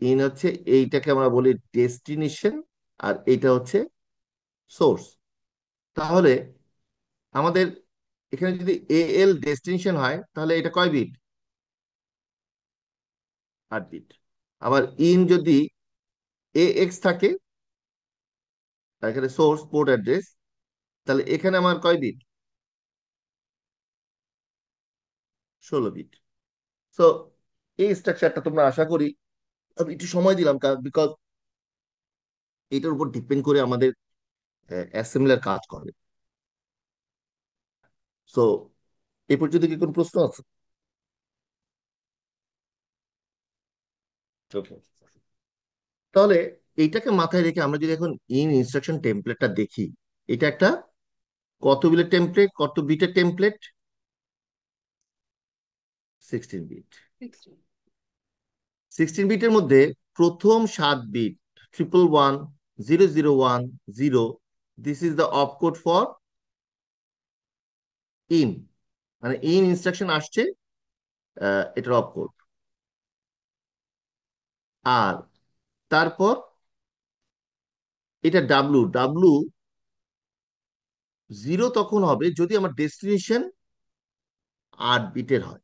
In হচ্ছে, এইটাকে আমরা বলি ডেস্টিনেশন, আর এইটা হচ্ছে সোর্স। তাহলে আমাদের এখানে যদি এ এল ডেস্টিনেশন হয় তাহলে এটা কয় বিট? 8 বিট। আবার ইন যদি এ এক্স থাকে, আর এখানে সোর্স পোর্ট অ্যাড্রেস, তাহলে এখানে আমার কয় বিট? 16 বিট। সো এই স্ট্রাকচারটা তোমরা আশা করি, আমি একটু সময় দিলাম বিকজ এটার উপর ডিপেন্ড করে আমাদের অ্যাসেম্বলার কাজ করে। সো এই পর্যন্ত কি কোনো প্রশ্ন আছে? Okay. তাহলে এইটাকে মাথায় রেখে আমরা যদি এখন ইন ইনস্ট্রাকশন টেমপ্লেটটা দেখি, এটা একটা কত বিটের টেমপ্লেট, কত বিটের টেমপ্লেট? 16 বিট। 16। 16 বিটের মধ্যে প্রথম 7 bit, 111001 0, this is the opcode for in, মানে ইন ইনস্ট্রাকশন আসছে, এটার অপকোড। আর তারপর এটা ডাব্লু ডাব্লু জিরো তখন হবে যদি আমার ডেস্টিনেশন 8 বিটের হয়,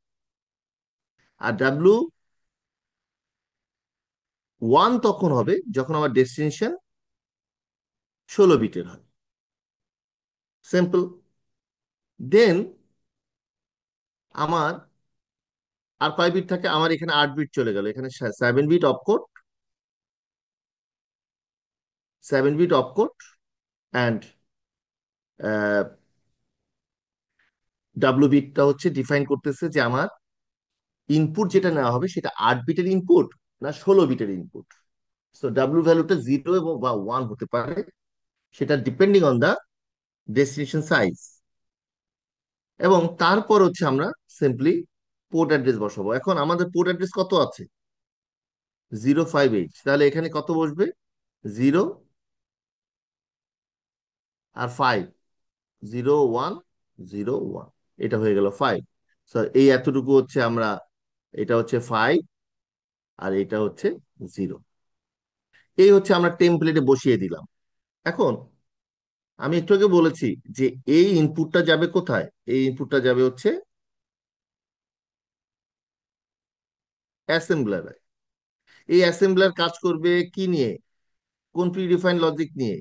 আর ডাব্লু ওয়ান তখন হবে যখন আমার ডেস্টিনেশন 16 বিটের হয়। সিম্পল। দেন আমার আর কয় বিট থাকে? আমার এখানে 8 বিট চলে গেল, এখানে 7 bit opcode, 7 bit opcode, and W বিটটা হচ্ছে ডিফাইন করতেছে যে আমার ইনপুট যেটা নেওয়া হবে সেটা 8 বিটের ইনপুট না 16 বিটের ইনপুট। সো ডাব্লু ভ্যালুটা জিরো এবং বা ওয়ান হতে পারে, সেটা depending on the destination size. এবং তারপর হচ্ছে আমরা সিম্পলি পোর্ট অ্যাড্রেস বসাবো। এখন আমাদের পোর্ট অ্যাড্রেস কত আছে? 058। তাহলে এখানে কত বসবে? 0 আর 5, 0101, এটা হয়ে গেল 5। এই এতটুকু হচ্ছে আমরা, এটা হচ্ছে 5 আর এটা হচ্ছে 0। এই হচ্ছে আমরা টেমপ্লেটে বসিয়ে দিলাম। এখন আমি একটু আগে বলেছি যে এই ইনপুটটা যাবে কোথায়? এই ইনপুটটা যাবে হচ্ছে অ্যাসেম্বলারে। এই অ্যাসেম্বলার কাজ করবে কি নিয়ে? কোন প্রিডিফাইন লজিক নিয়ে?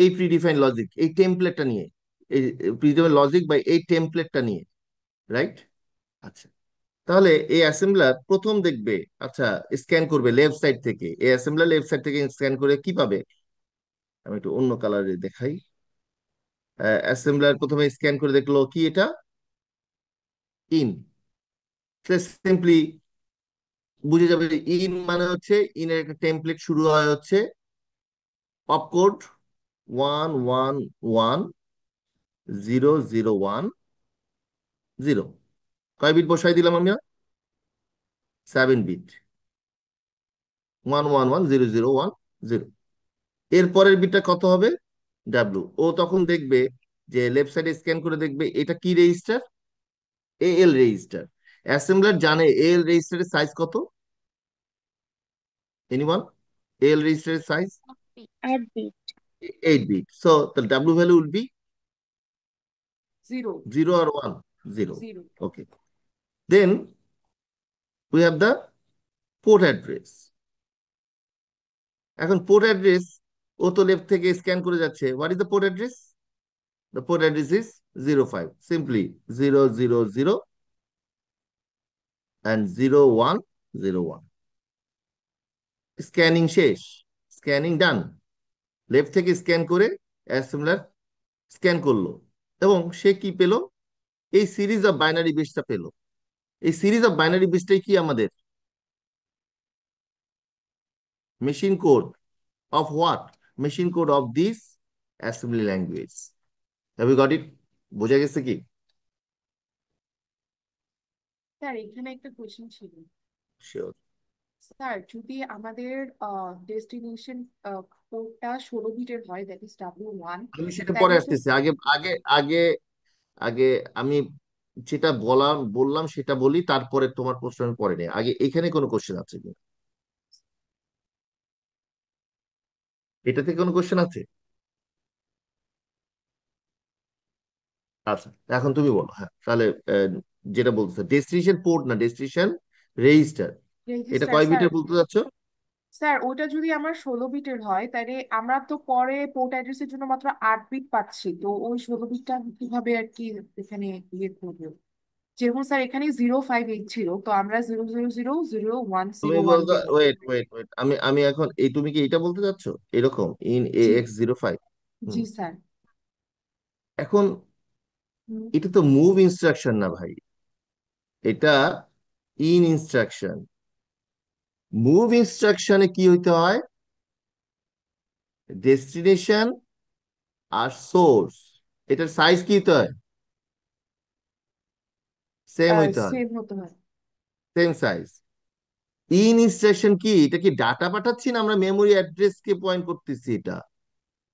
এই প্রিডিফাইন লজিক, এই টেমপ্লেটটা নিয়ে, এই প্রিডিফাইন লজিক বা এই টেমপ্লেটটা নিয়ে, রাইট? আচ্ছা, তাহলে এই অ্যাসেম্বলার প্রথম দেখবে, আচ্ছা, স্ক্যান করবে লেফট সাইড থেকে। এই অ্যাসেম্বলার লেফট সাইড থেকে স্ক্যান করে কি পাবে? আমি একটু অন্য কালারে দেখাই। অ্যাসেম্বলার প্রথমে স্ক্যান করে দেখলো কি, এটা ইন। সিম্পলি বুঝে যাবে যে ইন মানে হচ্ছে, ইনের একটা টেমপ্লেট শুরু হয় হচ্ছে অপকোড 111001 0। কয় বিট বসাই দিলাম আমরা? 7 বিট। 111001 0। এর পরের বিটটা কত হবে? ডাব্লু। ও তখন দেখবে যে লেফট সাইডে স্ক্যান করে দেখবে এটা কি রেজিস্টার? এ এল রেজিস্টার। অ্যাসেম্বলার জানে এ এল রেজিস্টারের সাইজ কত? এনিওয়ান? এ এল রেজিস্টারের size 8 bit. 8 bit. So the w value will be 0। 0 or 1? 0। 0। Okay. Then we have the port address. এখন পোর্ট অ্যাড্রেস, ও তো লেফট থেকে স্ক্যান করে যাচ্ছে। What is the port address? The port address is 05। Simply 000 and 0101। Scanning শেষ, scanning ডান। Left থেকে scan করে assembler scan করলো, এবং সে কি পেল? এই সিরিজ অফ বাইনারি বিটসটা পেল। এই সিরিজ অফ বাইনারি বিটসটাই কি আমাদের machine code of what? Machine code of this assembly language. Have you got it? বোঝা গেছে কি? স্যার এখানে একটা কোয়েশ্চেন ছিল। শিওর। স্যার যদি আমাদের ডেস্টিনেশন কোডটা 16 বিটের হয়, দ্যাট ইজ W1, আমি সেটা পরে তাহলে তো আসতেছি, আগে আগে আগে আগে আমি যেটা বললাম সেটা বলি, তারপরে তোমার প্রশ্ন আমি পরে নেই। আগে এখানে কোনো কোশ্চেন আছে কি? এটা থেকে কোনো কোশ্চেন আছে? আচ্ছা, এখন তুমি বলো। হ্যাঁ, তাহলে যেটা বলতেছে ডেস্টিনেশন পোর্ট না ডেস্টিনেশন রেজিস্টার, এটা রেজিস্টার কয় স্যার। বিটের বলতে চাচ্ছ? স্যার ওটা যদি আমার 16 বিটের হয় তাহলে আমরা তো পরে পোর্ট অ্যাড্রেসের জন্য মাত্র 8 বিট পাচ্ছি, তো ওই 16 বিটটা কিভাবে আর কি এখানে ইয়ে করবো? যেরকম স্যার এখানে 058 ছিল, তো আমরা 00001 তুমি 01 বলতো, দেবো। ওয়েট ওয়েট ওয়েট, আমি এখন এই, তুমি কি এটা বলতে চাচ্ছ এরকম in a G. X 05? G sir. এখন হুম। এটা তো মুভ ইনস্ট্রাকশন না ভাই, এটা ইন ইনস্ট্রাকশন। মুভ ইনস্ট্রাকশনে কি হইতে হয়? ডেস্টিনেশন আর সোর্স, এটার সাইজ কি হইতে হয়? সেম হইতে হয়, সেম হতে হয়। Same size. ইন ইনস্ট্রাকশন কি, এটা কি ডাটা পাঠাচ্ছি না আমরা মেমোরি অ্যাড্রেস কে পয়েন্ট করতেছি? এটা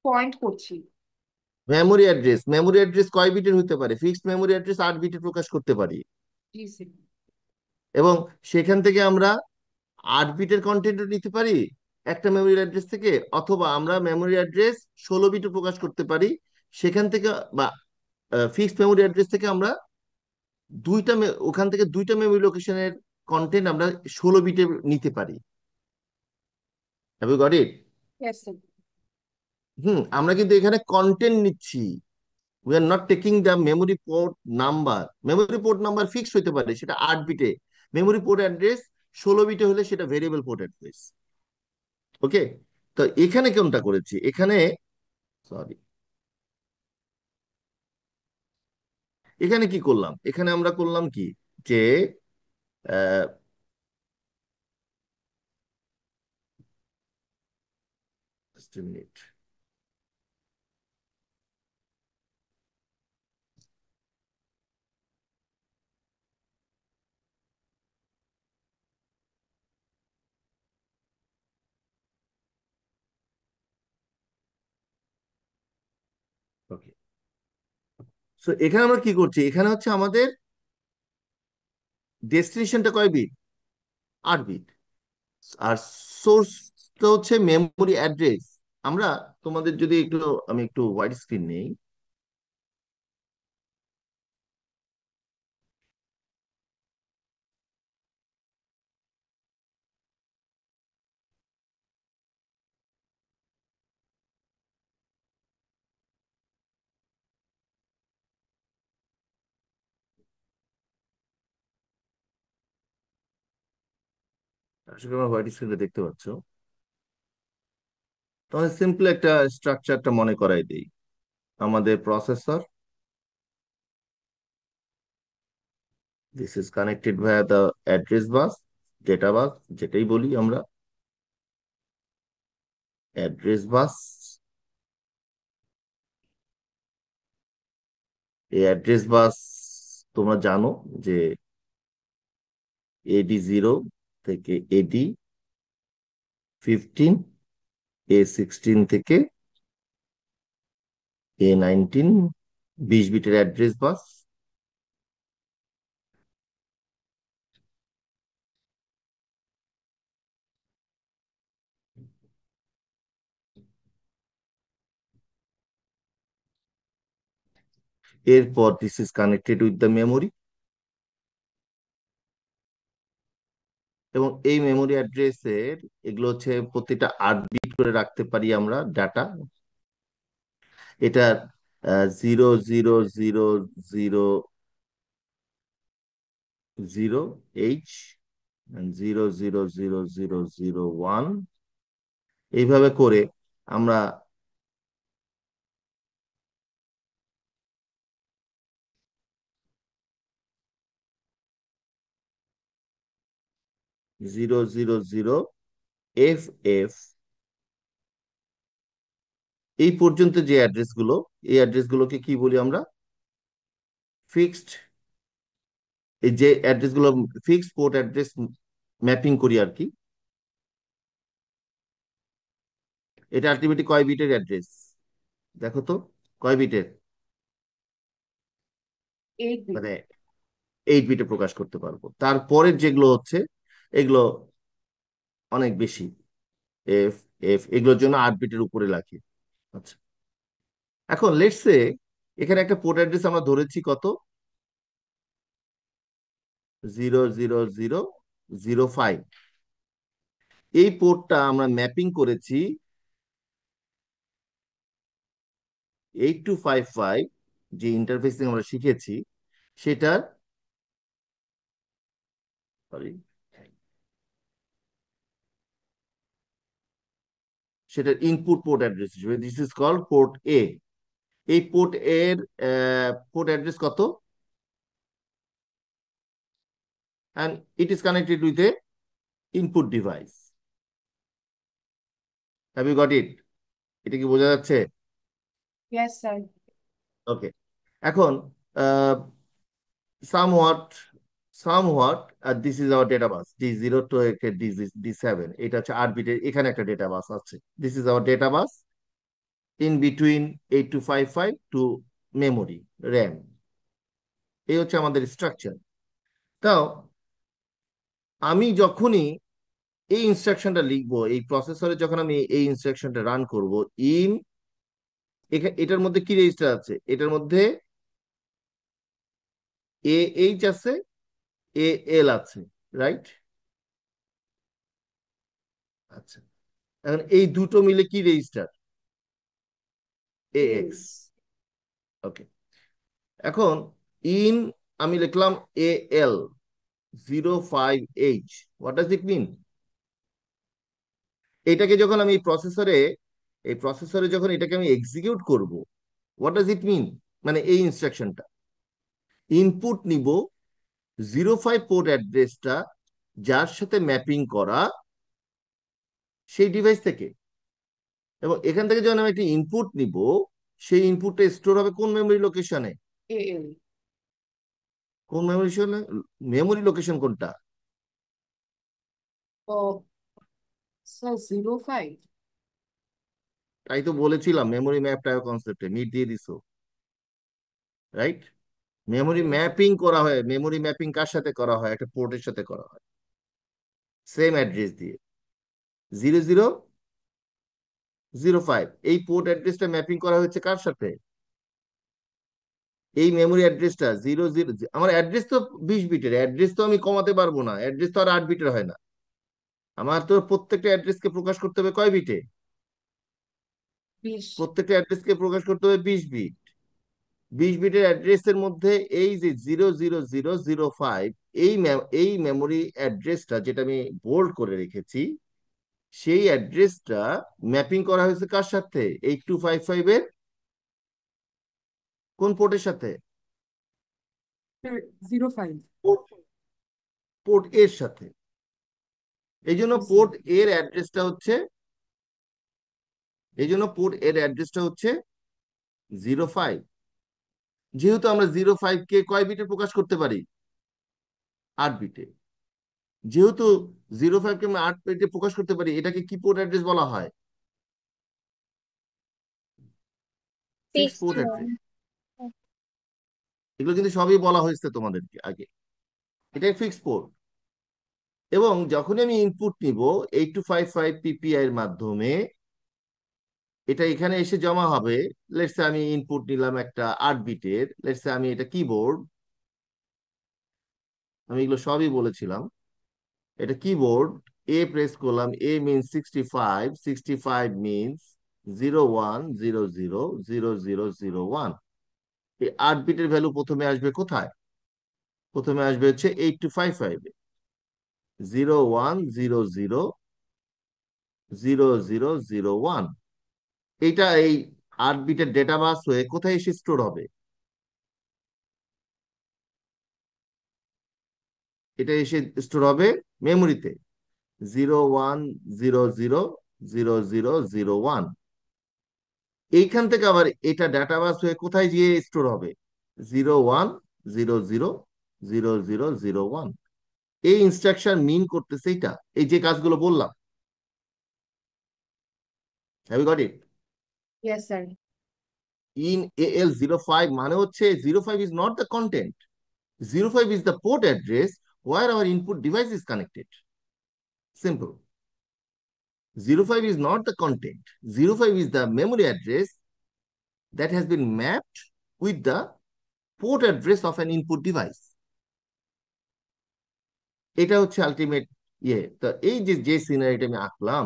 পয়েন্ট করছি। মেমোরি অ্যাড্রেস কয় বিটের হতে পারে? ফিক্সড মেমোরি অ্যাড্রেস 8 বিটে প্রকাশ করতে পারি। জি স্যার। এবং সেখান থেকে আমরা 8 বিটের কন্টেন্টও নিতে পারি একটা মেমোরি অ্যাড্রেস থেকে, অথবা আমরা মেমোরি অ্যাড্রেস 16 বিটে প্রকাশ করতে পারি সেখান থেকে, বা ফিক্সড মেমোরি অ্যাড্রেস থেকে আমরা ওখান থেকে দুইটা মেমোরি লোকেশনের কন্টেন্ট আমরা 16 বিটে নিতে পারি। Have you got it? Yes sir. আমরা কিন্তু এখানে কন্টেন্ট নিচ্ছি, we are not taking the memory port number. Memory port number fixed হতে পারে, সেটা 8 বিটে। মেমোরি পোর্ট অ্যাড্রেস 16 বিটে হলে সেটা ভেরিয়েবল পোর্ট অ্যাড্রেস। ওকে, তো এখানে কোনটা করেছি? এখানে, সরি, এখানে কি করলাম? এখানে আমরা করলাম কি, যে মিনিট, ওকে। সো এখানে আমরা কি করছি? এখানে হচ্ছে আমাদের ডেস্টিনেশনটা কয় বিট? 8 বিট। আর সোর্সটা হচ্ছে মেমোরি অ্যাড্রেস। আমরা, তোমাদের যদি একটু, আমি একটু ওয়াইড স্ক্রিন নেই। হোয়াইট স্ক্রিনটা দেখতে পাচ্ছ? তাহলে সিম্পল একটা স্ট্রাকচারটা মনে করাই দিই। আমাদের processor, this is connected via the address bus, data bus যেটাই বলি আমরা, অ্যাড্রেস বাস। এই অ্যাড্রেস বাস তোমরা জানো যে AD0 থেকে AD15, A16 থেকে A19, 20 বিটের অ্যাড্রেস বাস। এরপর this is connected with the memory, এবং এই মেমোরি অ্যাড্রেসের, এগুলো হচ্ছে প্রতিটা 8 বিট করে রাখতে পারি আমরা ডাটা। এটা 00000H, 0000001, এইভাবে করে আমরা জিরো জিরো জিরো FF, এই পর্যন্ত যে অ্যাড্রেস গুলো, এই অ্যাড্রেস গুলোকে কি বলি আমরা? ফিক্সড। এই যে অ্যাড্রেস গুলো ফিক্সড পোর্ট অ্যাড্রেস ম্যাপিং করি আর কি। এটা আলটিমেটলি কয় বিটের অ্যাড্রেস দেখো তো? কয় বিটের? 8 বিট। মানে 8 বিটে প্রকাশ করতে পারবো। তারপরের যেগুলো হচ্ছে এগুলো অনেক বেশি, এফ, এফ এগুলোর জন্য 8 বিটের উপরে রাখি। আচ্ছা, এখন লেটস সে এখানে একটা পোর্ট অ্যাড্রেস আমরা ধরেছি কত, 00005। এই পোর্টটা আমরা ম্যাপিং করেছি 8255, যে ইন্টারফেসিং আমরা শিখেছি সেটার, সরি, সেটার ইনপুট পোর্ট অ্যাড্রেস হিসেবে, this is called port A. এই পোর্ট এর পোর্ট অ্যাড্রেস কত, and it is connected with a input device. Have you got it? এটা কি বোঝা যাচ্ছে? Yes sir. ওকে, এখন somewhat somewhat this is our data bus D0 to D7, এটা হচ্ছে 8 বিটের, এখানে একটা ডেটা বাস আছে, this is our data bus in between 8255 two memory, RAM. এই হচ্ছে আমাদের স্ট্রাকচার। তাও আমি যখনই এই ইনস্ট্রাকশনটা লিখবো, এই প্রসেসরে যখন আমি এই ইনস্ট্রাকশনটা রান করব, ইন, এটার মধ্যে কি রেজিস্টার আছে, এটার মধ্যে এ এইচ আছে, এ এল আছে, রাইট? আচ্ছা, এখন এই দুটো মিলে কি রেজিস্টার, এ এক্স। ইয়েস। ওকে, এখন ইন আমি লিখলাম এ এল 05H, হোয়াট ডাজ ইট মিন? এটাকে যখন আমি এই প্রসেসরে যখন এটাকে আমি এক্সিকিউট করব, হোয়াট ডাজ ইট মিন, মানে এই ইনস্ট্রাকশনটা ইনপুট নিব 05 পোর্ট অ্যাড্রেসটা যার সাথে ম্যাপিং করা সেই ডিভাইস থেকে, এবং এখান থেকে যখন আমি একটা ইনপুট নিব, সেই ইনপুটটা স্টোর হবে কোন মেমোরি লোকেশনে? এ এল। কোন মেমোরি, মেমোরি লোকেশন কোনটা? ও স্যার 05। তাই তো বলেছিলাম, মেমোরি ম্যাপ টাইপ কনসেপ্টে মিট দিয়ে দিছো, রাইট? মেমোরি ম্যাপিং করা হয়, মেমোরি ম্যাপিং কার সাথে করা হয়? একটা পোর্টের সাথে করা হয়, সেম অ্যাড্রেস দিয়ে, 0005। এই পোর্ট অ্যাড্রেসটা ম্যাপিং করা হয়েছে কার সাথে? এই মেমোরি অ্যাড্রেসটা 00, আমার অ্যাড্রেস তো 20 বিটের, অ্যাড্রেস তো আমি কমাতে পারবো না, অ্যাড্রেস তো আর 8 বিটের হয় না। আমার তো প্রত্যেকটা অ্যাড্রেসকে প্রকাশ করতে হবে কয় বিটে? 20। প্রত্যেকটা অ্যাড্রেসকে প্রকাশ করতে হবে 20 বিট। 20 বিটের অ্যাড্রেসের মধ্যে এই যে 00005, এই মেমোরি অ্যাড্রেসটা যেটা আমি বোল্ড করে রেখেছি, সেই অ্যাড্রেসটা ম্যাপিং করা হয়েছে কার সাথে? 8255 এর কোন পোর্টের সাথে? 05। পোর্ট এর সাথে। এই জন্য পোর্ট এর অ্যাড্রেসটা হচ্ছে এই জন্য পোর্ট এর অ্যাড্রেসটা হচ্ছে 05। যেহেতু আমরা 05 কে কয় বিটে প্রকাশ করতে পারি? 8 বিটে। যেহেতু 05 কে আমি 8 বিটে প্রকাশ করতে পারি, এটাকে কি পোর্ট অ্যাড্রেস বলা হয়? Fix fixed port room. Address. এগুলো কিন্তু সবই বলা হয়েছে তোমাদেরকে আগে, এটাই ফিক্স পোর্ট। এবং যখনই আমি ইনপুট নিব 8255 পিপিআই এর মাধ্যমে, এটা এখানে এসে জমা হবে। লেটস আমি ইনপুট নিলাম একটা 8 বিটের, লেটস আমি এটা কিবোর্ড, আমি এগুলো সবই বলেছিলাম, এটা কিবোর্ড, এ প্রেস করলাম, এ মিনস 65, 65 মিনস 01000001। এই 8 বিটের ভ্যালু প্রথমে আসবে কোথায়? প্রথমে আসবে হচ্ছে 8255, 01000001। এটা এই 8 বিটের ডেটা বাস হয়ে কোথায় এসে স্টোর হবে? এটা এসে স্টোর হবে মেমোরিতে, 01000001। এইখান থেকে আবার এটা ডাটাবাস হয়ে কোথায় গিয়ে স্টোর হবে? 01000001। এই ইনস্ট্রাকশন মিন করতেছে এইটা, এই যে কাজগুলো বললাম। Have you got it? Yes sir. In AL05 মানে হচ্ছে 05 is not the content, 05 is the port address where our input device is connected. Simple. 05 is not the content. 05 is the memory address that has been mapped with the port address of an input device. এটা হচ্ছে ultimate ইয়ে। তো এই যে যে সিনারিটা আমি আঁকলাম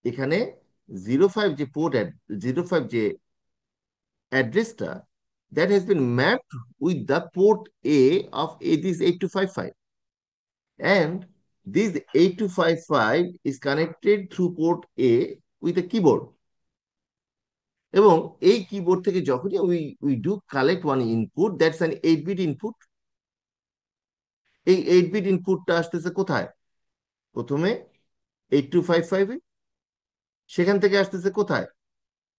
এখানে 05 যে পোর্ট 05 যে অ্যাড্রেসটা that has been mapped with the port A of this 8255, and this 8255 is connected through port A with a keyboard, এবং এই কিবোর্ড থেকে যখনই we do collect one input that's an 8 bit input, এই 8 bit ইনপুটটা আসতেছে কোথায়? প্রথমে 8255-এ, সেখান থেকে আসতেছে কোথায়?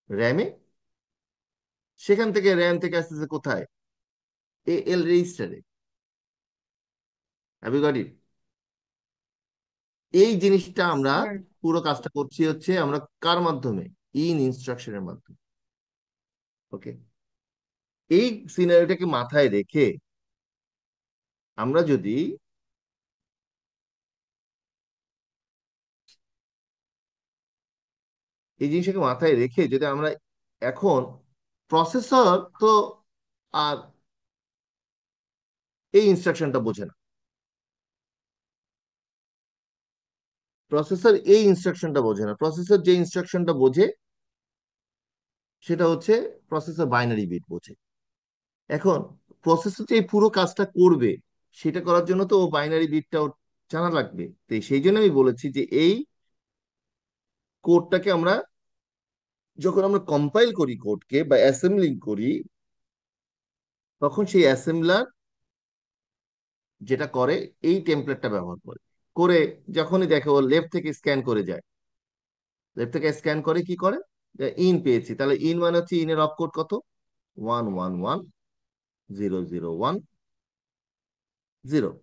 র্যামে, সেখান থেকে র্যাম থেকে আসতেছে কোথায়? এল রেজিস্টারে। Have you got it? এই জিনিসটা আমরা স্যার, পুরো কাজটা করছি হচ্ছে আমরা কার মাধ্যমে? ইনস্ট্রাকশনের মাধ্যমে। ওকে, এই সিনারিওটাকে মাথায় রেখে আমরা যদি এই জিনিসটাকে মাথায় রেখে যদি আমরা এখন প্রসেসর তো আর এই ইনস্ট্রাকশনটা বোঝে না, প্রসেসর এই ইনস্ট্রাকশনটা বোঝে না, প্রসেসর যে ইনস্ট্রাকশনটা বোঝে সেটা হচ্ছে প্রসেসর বাইনারি বিট বোঝে। এখন প্রসেসর যে এই পুরো কাজটা করবে সেটা করার জন্য তো ও বাইনারি বিটটাও জানা লাগবে। তো সেই জন্য আমি বলেছি যে এই কোডটাকে আমরা যখন আমরা কম্পাইল করি কোডকে বা অ্যাসেম্বলিং করি তখন সেই অ্যাসেম্বলার যেটা করে এই টেমপ্লেটটা ব্যবহার করে করে যখনই দেখে ও লেফট থেকে স্ক্যান করে যায়, লেফট থেকে স্ক্যান করে কি করে, ইন পেয়েছি, তাহলে ইন মানে হচ্ছে ইনের অপকোড কত? 111010,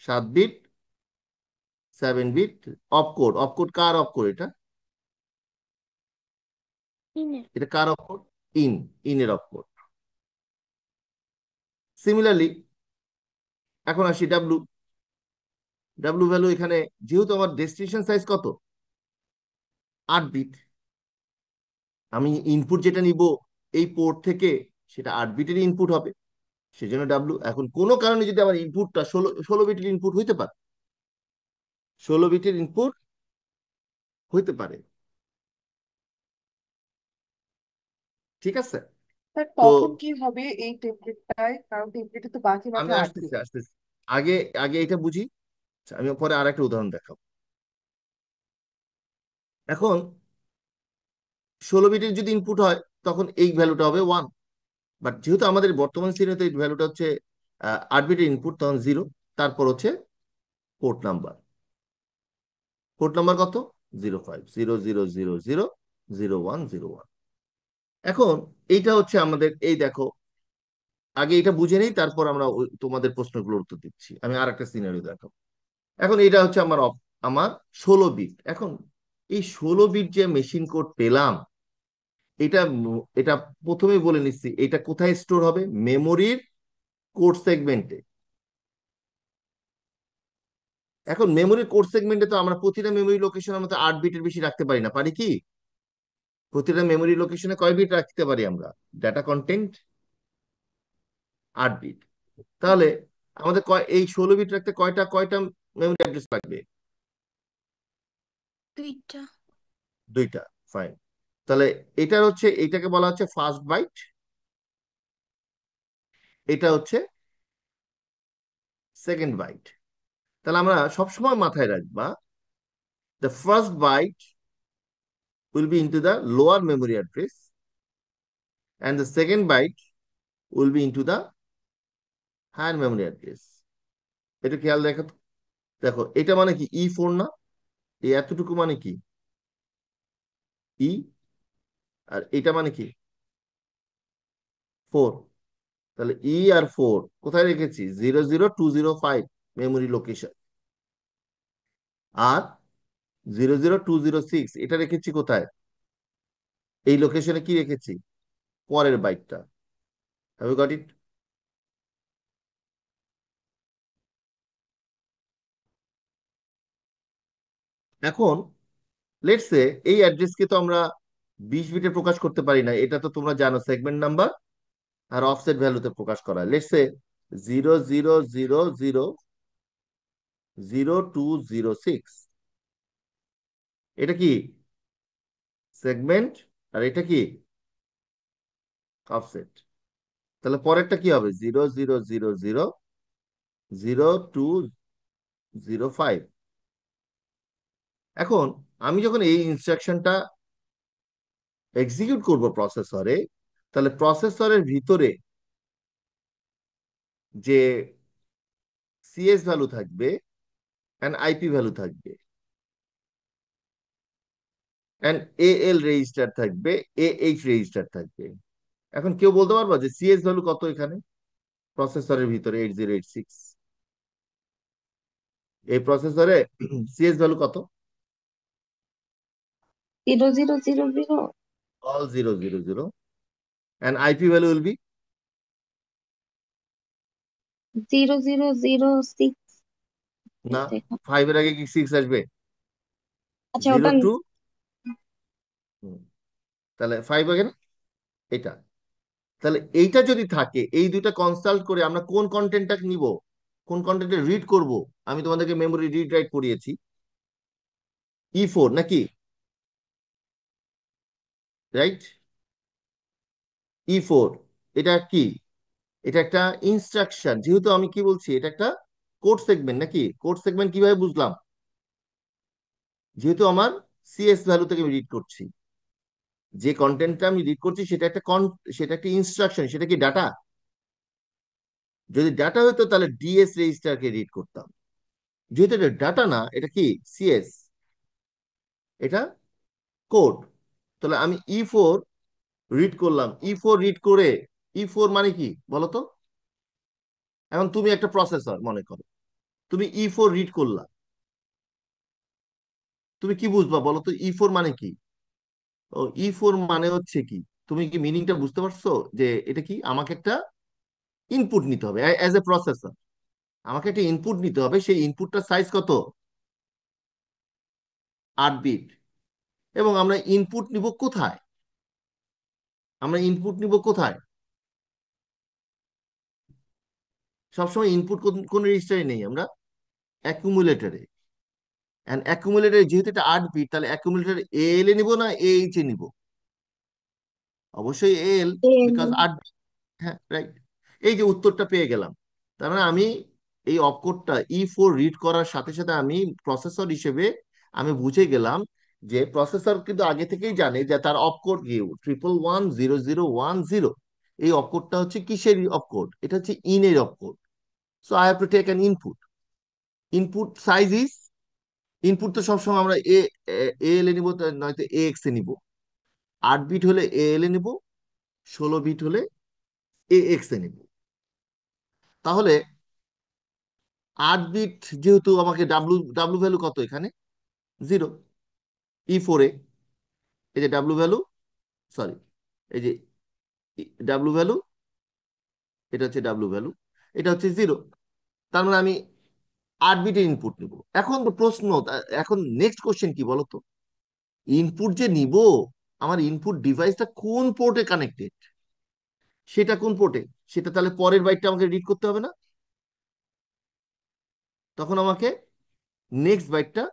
7 বিট, 7 বিট অপকোড। অপকোড কার অপকোড এটা? ইনে এটা কার অপকোড? ইন, ইনের অপকোড। সিমিলারলি এখন আসি ডাব্লু। ডাব্লু ভ্যালু এখানে যেহেতু আমার ডেস্টিনেশন সাইজ কত? 8 বিট, আমি ইনপুট যেটা নিব এই পোর্ট থেকে সেটা 8 বিটের ইনপুট হবে, সেজন্য ডাব্লু। এখন কোনো কারণে যদি আমার ইনপুটটা 16 বিটের ইনপুট হইতে পারে, 16 বিটের ইনপুট হইতে পারে, ঠিক আছে? স্যার তো তখন কি হবে এই টেমপ্লেটটায়? কারণ টেমপ্লেটে তো বাকি মাত্র আমি 8 বিট। আসতেছি আগে আগে এটা বুঝি, আমি পরে আর একটা উদাহরণ দেখাবো। এখন 16 বিটের যদি ইনপুট হয় তখন এই ভ্যালুটা হবে 1, বাট যেহেতু আমাদের বর্তমান সিনেতে এই ভ্যালুটা হচ্ছে 8 বিটের ইনপুট, তখন 0, তারপর হচ্ছে পোর্ট নাম্বার। পোর্ট নাম্বার কত? 0500000101। এখন এইটা হচ্ছে আমাদের, এই দেখো আগে এটা বুঝে নেই তারপর আমরা তোমাদের প্রশ্নগুলোর উত্তর দিচ্ছি। আমি আর একটা সিনারিও দেখাবো। এখন এটা হচ্ছে আমার আমার 16 বিট। এখন এই 16 বিট যে মেশিন কোড পেলাম এটা এটা প্রথমে বলে নিচ্ছি এটা কোথায় স্টোর হবে? মেমোরির কোড সেগমেন্টে। এখন মেমোরির কোড সেগমেন্টে তো আমরা প্রতিটা মেমোরি লোকেশনের মতো 8 বিটের বেশি রাখতে পারি না, পারি কি? প্রতিটা মেমোরি লোকেশনে কয় বিট রাখতে পারি আমরা? Data content 8 bit. তাহলে আমাদের এই 16 বিট রাখতে কয়টা কয়টা মেমোরি অ্যাড্রেস লাগবে? দুইটা। দুইটা। ফাইন। তাহলে এটার হচ্ছে এটাকে বলা হচ্ছে ফার্স্ট বাইট, এটা হচ্ছে সেকেন্ড বাইট। তাহলে আমরা সবসময় মাথায় রাখবা the first byte will be into the lower memory address and the second byte will be into the higher memory address। এটা খেয়াল দেখো তো। দেখো এটা মানে কি E4 না? এই এতটুকু মানে কি ই, আর এটা মানে কি 4। তাহলে আর 4 কোথায় রেখেছি? 00205 মেমোরি লোকেশন। আর 00206 এটা রেখেছি কোথায়? এই লোকেশনে কি রেখেছি? পরের বাইটটা। Have you got it? এখন লেটস সে এই অ্যাড্রেসকে তো আমরা 20 বিটে প্রকাশ করতে পারি না, এটা তো তোমরা জানো সেগমেন্ট নাম্বার আর অফসেট ভ্যালুতে প্রকাশ করা। লেটস সে 000000206, এটা কি সেগমেন্ট আর এটা কি অফসেট। তাহলে পরেরটা কি হবে? 000000205। এখন আমি যখন এই ইনস্ট্রাকশনটা এক্সিকিউট করব প্রসেসরে, তাহলে প্রসেসরের ভিতরে যে সিএস ভ্যালু থাকবে অ্যান্ড আইপি ভ্যালু থাকবে অ্যান্ড এএল রেজিস্টার থাকবে, এইচ রেজিস্টার থাকবে। এখন কেউ বলতে পারবা যে সিএস ভ্যালু কত এখানে প্রসেসরের ভিতরে? 8086 এই প্রসেসরে সিএস ভ্যালু কত? 0000 all 000, and IP value will be 0006। না, দেখো, 5 এর আগে কি 6 আসবে? আচ্ছা জিরো ওটা টু তাহলে 5 আগে না এটা। তাহলে এইটা যদি থাকে, এই দুইটা কনসাল্ট করে আমরা কোন কন্টেন্টটা নিব, কোন কন্টেন্টে রিড করব। আমি তোমাদেরকে মেমোরি রিড রাইট করিয়েছি, E4 নাকি, রাইট? E4 এটা কি? এটা একটা ইনস্ট্রাকশন। যেহেতু আমি কি বলছি, এটা একটা কোড সেগমেন্ট নাকি। কোড সেগমেন্ট কিভাবে বুঝলাম? যেহেতু আমার সিএস ভ্যালু থেকে আমি রিড করছি, যে কন্টেন্টটা আমি রিড করছি সেটা একটা ইনস্ট্রাকশন, সেটা কি ডাটা? যদি ডাটা হতো তাহলে ডিএস রেজিস্টারকে রিড করতাম। যেহেতু এটা ডাটা না, এটা কি সিএস, এটা কোড। তাহলে আমি E4 রিড করলাম। E4 রিড করে, E4 মানে কি বলো তো? এখন তুমি একটা প্রসেসর মনে করো, তুমি E4 রিড করলা, তুমি কি বুঝবা বলো তো E4 মানে কি? ও, E4 মানে হচ্ছে কি, তুমি কি মিনিংটা বুঝতে পারছো? যে এটা কি, আমাকে একটা ইনপুট নিতে হবে অ্যাজ এ প্রসেসর। আমাকে একটা ইনপুট নিতে হবে, সেই ইনপুটটার সাইজ কত? 8 বিট। এবং আমরা ইনপুট নিব কোথায়? আমরা ইনপুট নিব কোথায়? সবসময় ইনপুট কোন রেজিস্টারে নেই, আমরা অ্যাকুমুলেটরে। এন্ড অ্যাকুমুলেটর যেহেতু এটা 8 বিট, তাহলে অ্যাকুমুলেটর এল এ নিব না এইচ এ নিব? অবশ্যই এল, বিকজ 8 বিট। হ্যাঁ, রাইট। এই যে উত্তরটা পেয়ে গেলাম। তার মানে আমি এই অক্ষরটা E4 রিড করার সাথে সাথে আমি প্রসেসর হিসেবে আমি বুঝে গেলাম যে প্রসেসর কিন্তু আগে থেকেই জানে যে তার অপকোড কি 111010। এই অপকোডটা হচ্ছে কিসের অপকোড? এটা হচ্ছে ইনের opcode. So I have to take an input. Input size is, input তো সবসময় আমরা এল এ নিব, নয়তো এক্স এ নিব। 8 বিট হলে এল এ নিব, 16 বিট হলে এক্স এ নিব। তাহলে 8 বিট যেহেতু, আমাকে ডাব্লু ডাব্লু ভ্যালু কত এখানে? 0। E4 এ এই যে ডাব্লু ভ্যালু, সরি, এই যে ডাব্লু ভ্যালু, এটা হচ্ছে ডাব্লু ভ্যালু, এটা হচ্ছে 0। তার মানে আমি 8 বিটের ইনপুট নিব। এখন তো প্রশ্ন, এখন নেক্সট কোশ্চেন কি বলতো? ইনপুট যে নিব, আমার ইনপুট ডিভাইসটা কোন পোর্টে কানেক্টেড, সেটা কোন পোর্টে, সেটা তাহলে পরের বাইটটা আমাকে রিড করতে হবে না? তখন আমাকে নেক্সট বাইটটা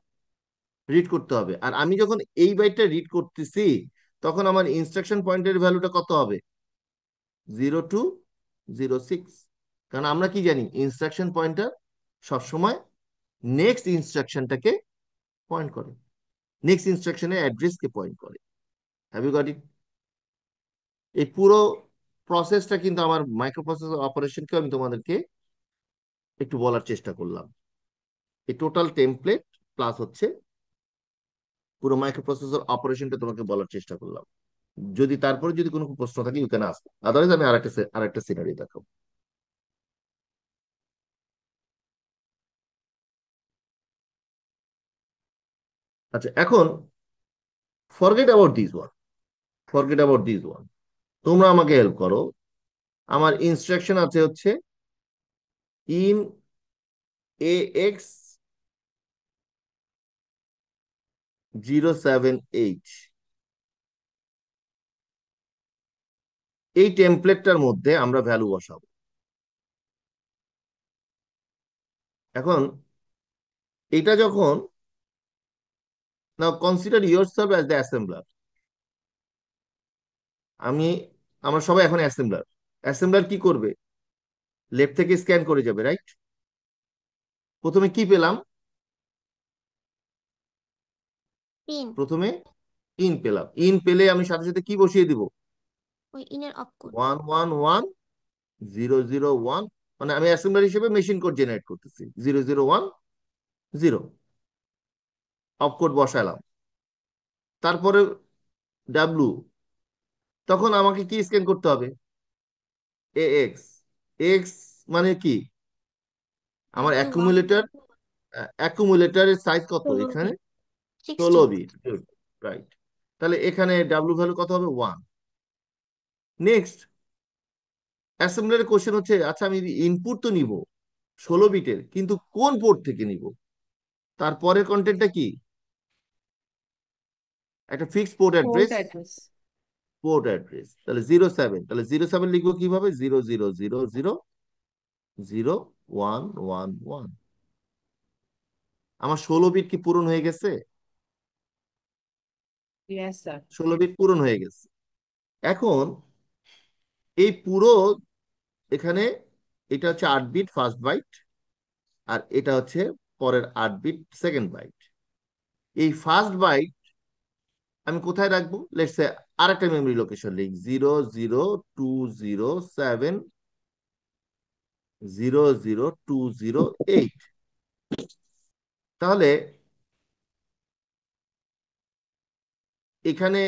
রিড করতে হবে। আর আমি যখন এই বাইটটা রিড করতেছি, তখন আমার ইনস্ট্রাকশন পয়েন্টের ভ্যালুটা কত হবে? 0206। কারণ আমরা কি জানি, ইনস্ট্রাকশন পয়েন্টার সবসময় নেক্সট ইনস্ট্রাকশনটাকে পয়েন্ট করে, নেক্সট ইনস্ট্রাকশনের অ্যাড্রেসকে পয়েন্ট করে। Have you got it? এই পুরো প্রসেসটা কিন্তু আমার মাইক্রোপ্রসেসর অপারেশনকে আমি তোমাদেরকে একটু বলার চেষ্টা করলাম। এই টোটাল টেমপ্লেট প্লাস হচ্ছে পুরো মাইক্রোপ্রসেসর অপারেশনটা তোমাকে বলার চেষ্টা করলাম। যদি তারপরে যদি কোনো প্রশ্ন থাকে ইউ ক্যান আস্ক, আদারওয়াইজ আমি আরেকটা সিনারি দেখাবো। আচ্ছা, এখন forget about this one, forget about this one. তোমরা আমাকে হেল্প করো। আমার ইনস্ট্রাকশন আছে হচ্ছে ইন এ এক্স 078। এই টেমপ্লেটটার মধ্যে আমরা ভ্যালু বসাবো। এখন এটা যখন, now consider yourself as the assembler. আমি আমরা সবাই এখন অ্যাসেম্বলার। অ্যাসেম্বলার কি করবে? লেফট থেকে স্ক্যান করে যাবে, রাইট? প্রথমে কি পেলাম? পিন। প্রথমে ইন পেলাম। ইন পেলে আমি সাথে সাথে কি বসিয়ে দিব? ওই ইনের অফ কোড। 111 001। মানে আমি অ্যাসেম্বলার হিসেবে মেশিন কোড জেনারেট করতেছি। 0010 অফ কোড বসালাম। তারপরে ডাব্লু, তখন আমাকে কি স্ক্যান করতে হবে? এক্স। এক্স মানে কি? আমার কি ওয়ান অ্যাকুমুলেটরের সাইজ কত 16 এখানে? বিট 16 16। বিট। Good, right. তাহলে এখানে ডাব্লু ভ্যালু কত হবে? 1। নেক্সট, অ্যাসেম্বলারের কোশ্চেন হচ্ছে, আচ্ছা আমি ইনপুট তো নিব 16 বিটের, কিন্তু কোন পোর্ট থেকে নিব? তারপরের কন্টেন্টটা কি? একটা fixed port port address. Address. Port address তাহলে 07। তাহলে 07 লিখবো কিভাবে? 00000111। আমার 16 বিট কি পূরণ হয়ে গেছে? Yes sir. 16 বিট পূরণ হয়ে গেছে। এখন এই পুরো এখানে, এটা হচ্ছে 8 বিট ফার্স্ট বাইট, আর এটা হচ্ছে পরের 8 বিট সেকেন্ড বাইট। এই ফার্স্ট বাইট আমি কোথায় রাখবো? লেটস সে আরেকটা মেমরি লোকেশন লিখ, 00207 00208। তাহলে এখানে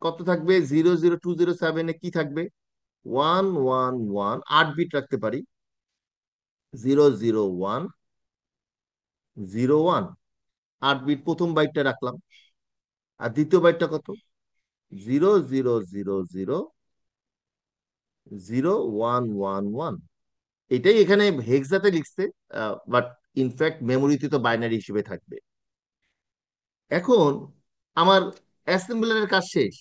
কত থাকবে? 00207-এ কি থাকবে? 111। 8 বিট রাখতে পারি। 00101। 8 বিট প্রথম বাইটটা রাখলাম। আর দ্বিতীয় বাইটটা কত? 0000111। এটাই এখানে হেক্সাতে লিখছে, বাট ইনফ্যাক্ট মেমোরিতে তো বাইনারি হিসেবে থাকবে। এখন আমার অ্যাসেম্বলারের কাজ শেষ।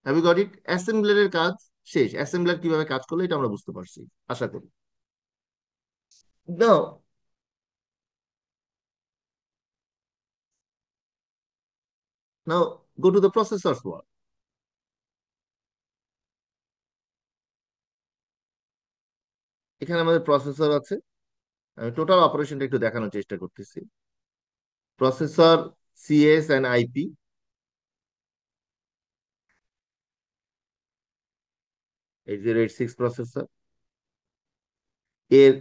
Have you got it? অ্যাসেম্বলারের কাজ শেষ। অ্যাসেম্বলার কিভাবে কাজ করলো এটা আমরা বুঝতে পারছি, আশা করি। Now, now go to the processor's world. এখানে আমাদের প্রসেসর আছে। আমি টোটাল অপারেশনটা একটু দেখানোর চেষ্টা করতেছি। Processor CS and IP, 8086 processor. এর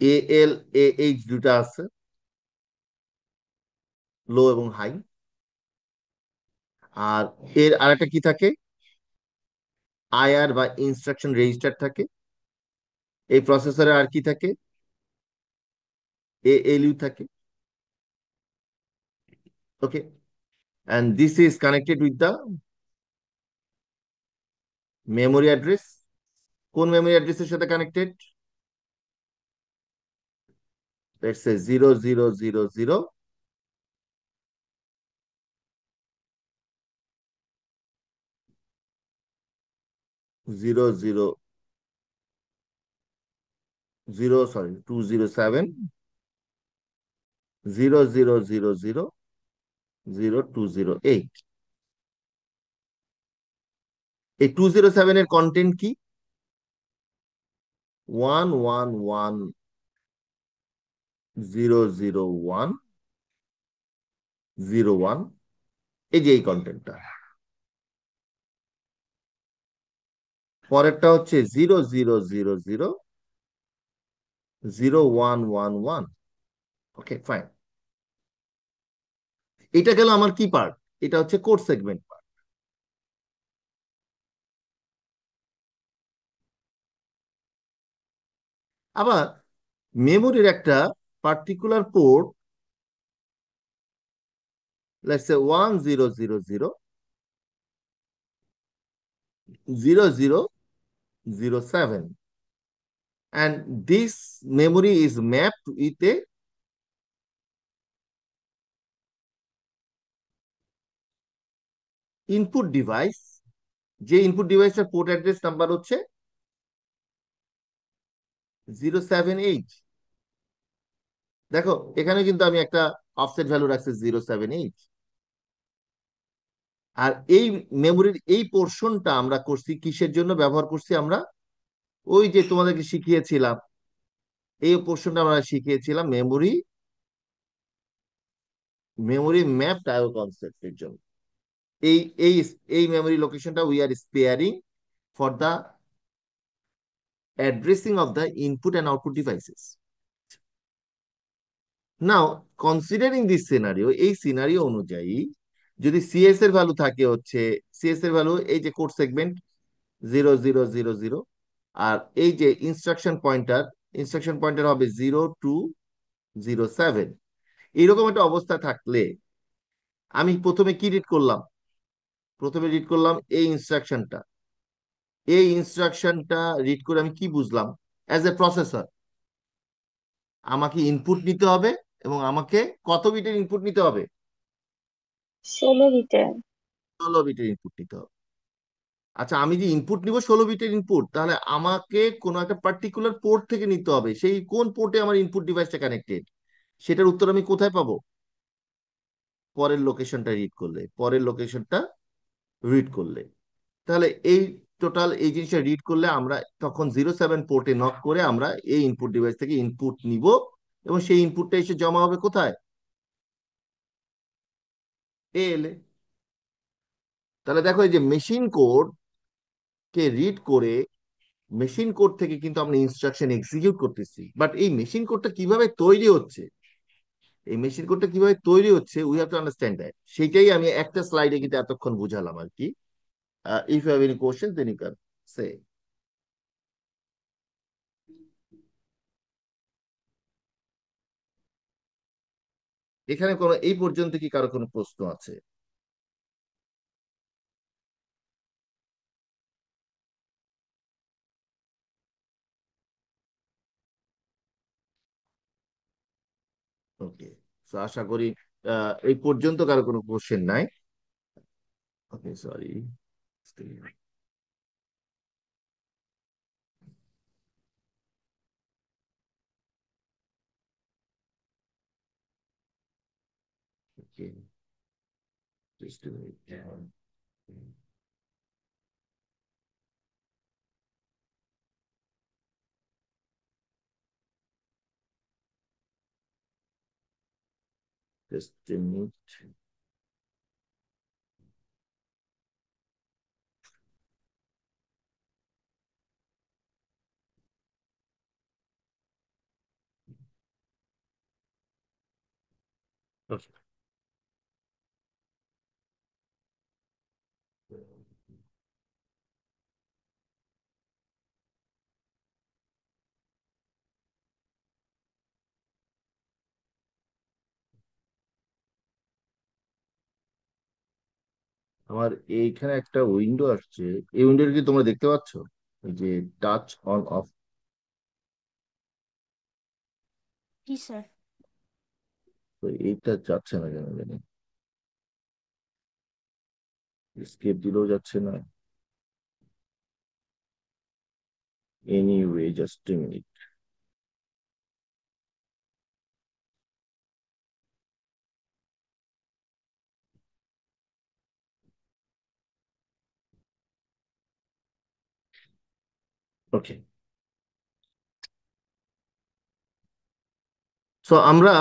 এএল এইচ দুটা আছে, লো এবং হাই। আর এর আরেকটা কি থাকে? আইআর বা ইনস্ট্রাকশন রেজিস্টার থাকে। এই প্রসেসরে আর কি থাকে? এএলইউ থাকে। ওকে, and this is connected with the memory address. কোন মেমোরি অ্যাড্রেসের সাথে কানেক্টেড? Let's say 0000, sorry 207 000000208। এই 207 এর কন্টেন্ট কি? 111 00101। এই যে এই কন্টেন্টটা। পরেরটা হচ্ছে 0000111। ওকে, ফাইন। এটা গেল আমার কি পার্ট? এটা হচ্ছে কোড সেগমেন্ট পার্ট। আবার মেমোরির একটা particular port, let's say 1000 007, and this memory is mapped with a input device, যে ইনপুট ডিভাইসের পোর্ট অ্যাড্রেস নাম্বার হচ্ছে 078। দেখো এখানে কিন্তু আমি একটা অফসেট ভ্যালু রাখছি 078। আর এই মেমোরির এই পোর্শনটা আমরা করছি কিসের জন্য ব্যবহার করছি আমরা? ওই যে তোমাদেরকে শিখিয়েছিলাম, এই পোর্শনটা আমরা শিখিয়েছিলাম মেমোরি মেমোরি ম্যাপড আইও কনসেপ্টের জন্য। এই এই এই মেমোরি লোকেশনটা we are sparing for the addressing of the input and output devices. Now considering this scenario, এই সিনারিও অনুযায়ী যদি সিএস এর ভ্যালু থাকে হচ্ছে, সিএস এর ভ্যালু এই যে কোড সেগমেন্ট 0000, আর এই যে ইনস্ট্রাকশন পয়েন্টার হবে 0207। এইরকম একটা অবস্থা থাকলে আমি প্রথমে কি রিড করলাম? প্রথমে রিড করলাম এই ইনস্ট্রাকশনটা। এই ইনস্ট্রাকশনটা রিড করে আমি কি বুঝলাম? অ্যাজ এ প্রসেসর আমাকে ইনপুট নিতে হবে, এবং আমাকে কত বিটের ইনপুট নিতে হবে? 16 বিটের। 16 বিটের ইনপুট নিতে হবে। আচ্ছা, আমি যে ইনপুট নিব 16 বিটের ইনপুট, তাহলে আমাকে কোনো একটা পার্টিকুলার পোর্ট থেকে নিতে হবে। সেই কোন পোর্টে আমার ইনপুট ডিভাইসটা কানেক্টেড, সেটার উত্তর আমি কোথায় পাবো? পরের লোকেশনটা রিড করলে। তাহলে এই টোটাল এই জিনিসটা রিড করলে আমরা তখন 07 পোর্টে নক করে আমরা এই ইনপুট ডিভাইস থেকে ইনপুট নিব, এবং সেই ইনপুটটা এসে জমা হবে কোথায়? এল এ। তাহলে দেখো এই যে মেশিন কোড কে রিড করে মেশিন কোড থেকে কিন্তু আমরা ইনস্ট্রাকশন এক্সিকিউট করতেছি, বাট এই মেশিন কোডটা কিভাবে তৈরি হচ্ছে, we have to understand that. সেটাই আমি একটা স্লাইডে কিন্তু এতক্ষণ বুঝালাম আর কি। If you have any question then you can say. এখানে কোনো এই পর্যন্ত কি কারো কোনো প্রশ্ন আছে? ওকে, তো আশা করি এই পর্যন্ত কারো কোনো কোশ্চেন নাই। Okay, sorry. Okay, just a minute. Just a minute. Okay. আমার এইখানে একটা উইন্ডো আসছে, এই উইন্ডোটা কি তোমরা দেখতে পাচ্ছ? এই যে touch on of, G sir. তো এইটা যাচ্ছে না কেন জানি, স্কেপ দিলেও যাচ্ছে না। Anyway, just a minute. Okay, so আমরা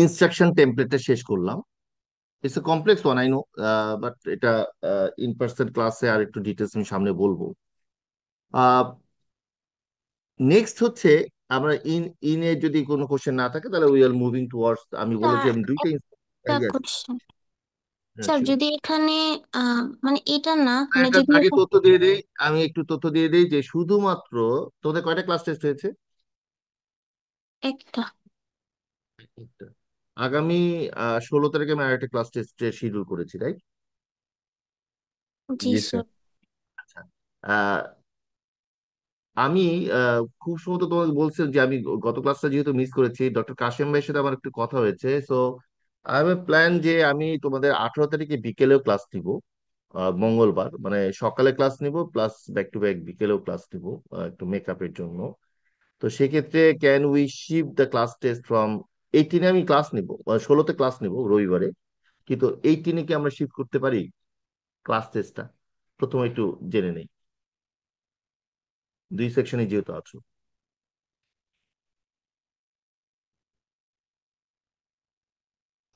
ইনস্ট্রাকশন টেমপ্লেটটা শেষ করলাম। It's a complex one, I know, but এটা ইন পার্সন ক্লাসে আর একটু ডিটেলস আমি সামনে বলবো। নেক্সট হচ্ছে আমরা ইনে যদি কোনো কোশ্চেন না থাকে তাহলে উই আর মুভিং টুয়ার্ডস, আমি বলেছি স্যার আমি দুইটা একটা Yes, কোশ্চেন। হ্যাঁ, স্যার sure. যদি এখানে মানে এটা না, মানে একটা যেগুলো আগে তথ্য দিয়ে দেই, আমি একটু তথ্য দিয়ে দেই যে শুধুমাত্র তোদের কয়টা ক্লাস টেস্ট হয়েছে? একটা। একটা। আগামী 16 তারিখে আমি আরেকটা ক্লাস টেস্ট শিডিউল করেছি, রাইট? জি জি স্যার। স্যার। আচ্ছা। আহ, আমি খুব সম্ভবত তোমাকে বলছিলাম যে আমি গত ক্লাসটা যেহেতু মিস করেছি, ডক্টর কাশেম ভাইয়ের সাথে আমার একটু কথা হয়েছে। So I have a plan যে আমি তোমাদের 18 তারিখে বিকেলেও ক্লাস নিব, মঙ্গলবার, মানে সকালে ক্লাস নিব প্লাস ব্যাক টু ব্যাক বিকেলেও ক্লাস নিব, একটু মেকআপের জন্য। তো সেক্ষেত্রে can we shift the class test from 18-এ আমি ক্লাস নিব, 16-তে ক্লাস নিব রবিবারে, কিন্তু 18-এ কি আমরা শিফট করতে পারি ক্লাস টেস্টটা? প্রথমে একটু জেনে নেই, দুই সেকশনে যেহেতু আছো।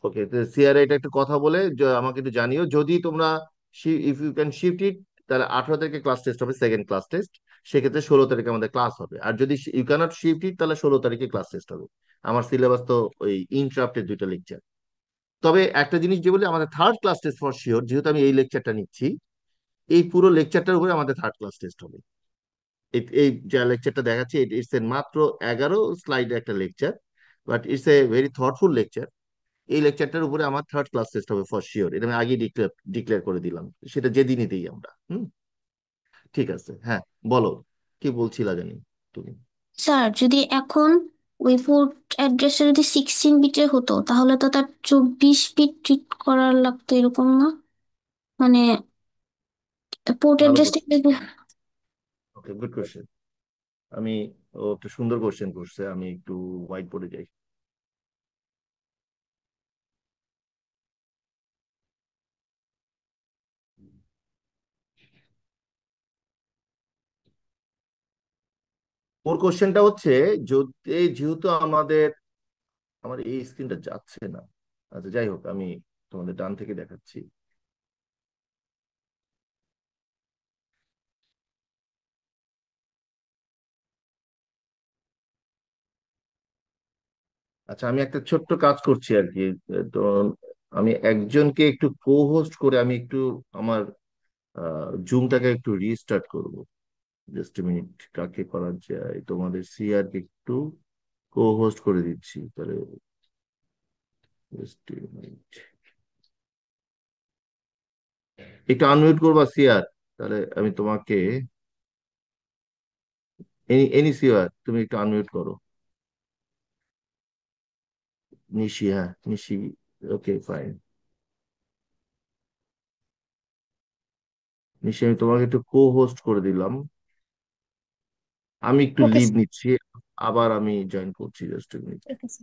ওকে, সিআরআই এটা একটু কথা বলে আমাকে একটু জানিও, যদি তোমরা ইফ ইউ ক্যান শিফট ইট, তাহলে 18 তারিখে ক্লাস টেস্ট হবে, সেকেন্ড ক্লাস টেস্ট। সেক্ষেত্রে 16 তারিখে আমাদের ক্লাস হবে। আর যদি ইউ ক্যানট শিফট ইট, তাহলে 16 তারিখে ক্লাস টেস্ট হবে। আমার সিলেবাস তো ওই ইন্টারাপ্টেড দুইটা লেকচার। তবে একটা জিনিস যে বলি, আমাদের third class test for sure, যেহেতু আমি এই লেকচারটা নিচ্ছি, এই পুরো লেকচারটার উপরে আমাদের থার্ড ক্লাস টেস্ট হবে। এই যে লেকচারটা দেখাচ্ছি, ইটস এ মাত্র 11 স্লাইডের একটা lecture, but it's a very thoughtful lecture. এই লেকচারটার উপরে আমার থার্ড ক্লাস টেস্ট হবে ফর শিওর, এটা আমি আগেই ডিক্লেয়ার ডিক্লেয়ার করে দিলাম, সেটা যেদিনই দিই আমরা। ঠিক আছে, হ্যাঁ, বলো, কি বলছিলা জানি তুমি। স্যার যদি এখন ওই পোর্ট অ্যাড্রেসটা যদি 16 বিটের হতো তাহলে তো তার 24 বিট ট্রিট করার লাগতো, এরকম না? মানে পোর্ট ভালো অ্যাড্রেসটা। কোশ্চেন। ওকে, গুড কোশ্চেন। আমি, ও একটু সুন্দর কোশ্চেন করছে, আমি একটু হোয়াইট বোর্ডে যাই। ওর কোশ্চেনটা হচ্ছে, যদি যেহেতু আমার এই স্ক্রিনটা যাচ্ছে না, আচ্ছা যাই হোক, আমি তোমাদের ডান থেকে দেখাচ্ছি। আচ্ছা, আমি একটা ছোট্ট কাজ করছি আর কি। তো আমি একজনকে একটু কো হোস্ট করে আমি একটু আমার জুমটাকে একটু রিস্টার্ট করব। জাস্ট মিনিট, কাকে করা যায়, তোমাদের সিআর কে একটু কো হোস্ট করে দিচ্ছি তাহলে। জাস্ট মিনিট, একটু আনমিউট করবা সিআর, তাহলে আমি তোমাকে, এনি এনি সিআর তুমি একটু আনমিউট করো। নিশি, হ্যাঁ নিশি, ওকে ফাইন। নিশি, আমি তোমাকে একটু কো হোস্ট করে দিলাম, আমি একটু ওকে লিভ স্যার। নিচ্ছি, আবার আমি জয়েন করছি, জাস্ট মিনিট। ঠিক আছে।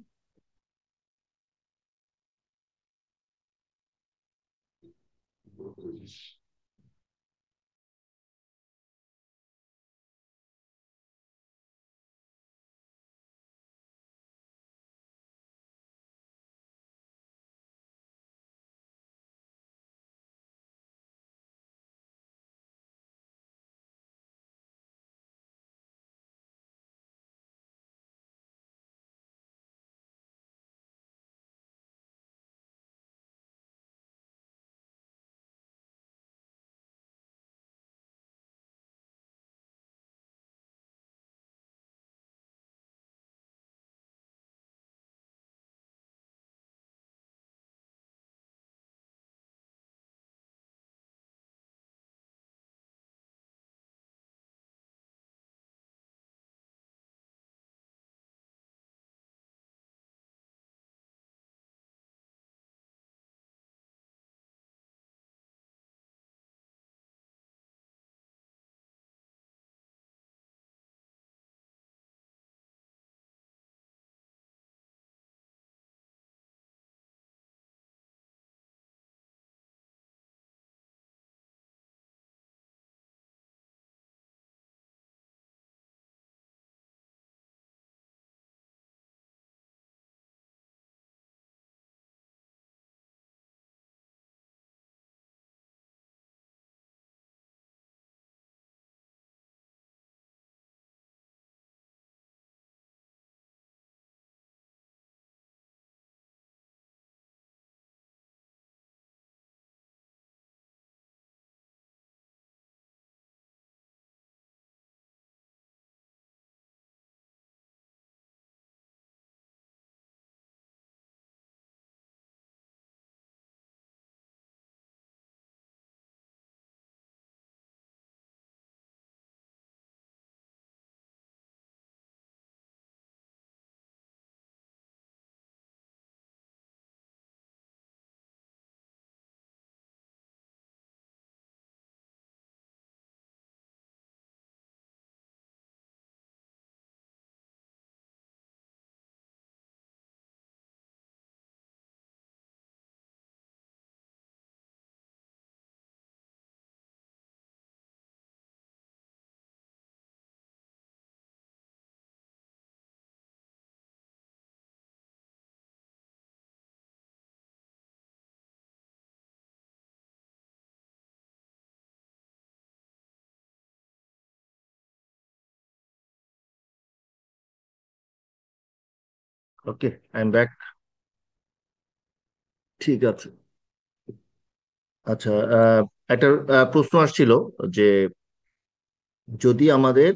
ওকে, আই এম ব্যাক। ঠিক আছে। আচ্ছা, একটা প্রশ্ন আসছিল যে যদি আমাদের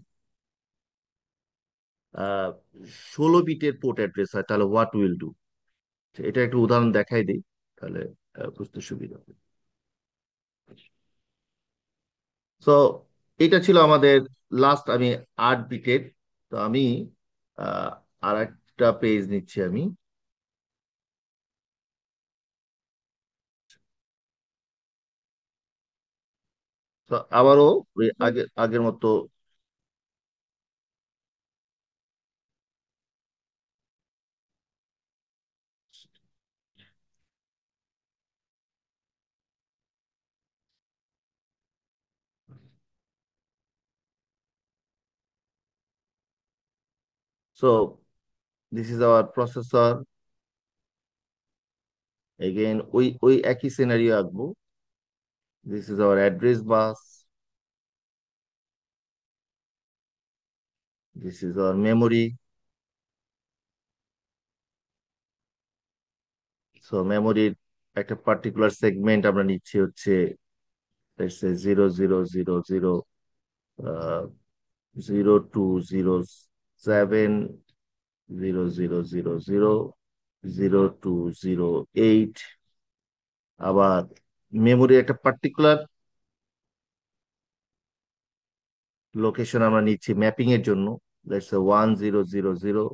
16 বিটের পোর্ট অ্যাড্রেস হয় তাহলে হোয়াট উইল ডু। এটা একটা উদাহরণ দেখাই দিই, তাহলে বুঝতে সুবিধা হবে। তো এটা ছিল আমাদের লাস্ট, আমি 8 বিটের। তো আমি আহ, আর একটা পেজ নিচ্ছি আমি। তো আবারও ওই আগের মতো। So this is our processor. Again ওই ওই একই সিনারিও আঁকবো। This is our address bus, this is our memory. So মেমোরির একটা পার্টিকুলার সেগমেন্ট আমরা নিচ্ছি হচ্ছে 0000, 0207, 0208। আবার মেমোরির একটা পার্টিকুলার লোকেশন আমরা নিচ্ছি ম্যাপিং এর জন্য, দ্যাটস 1000।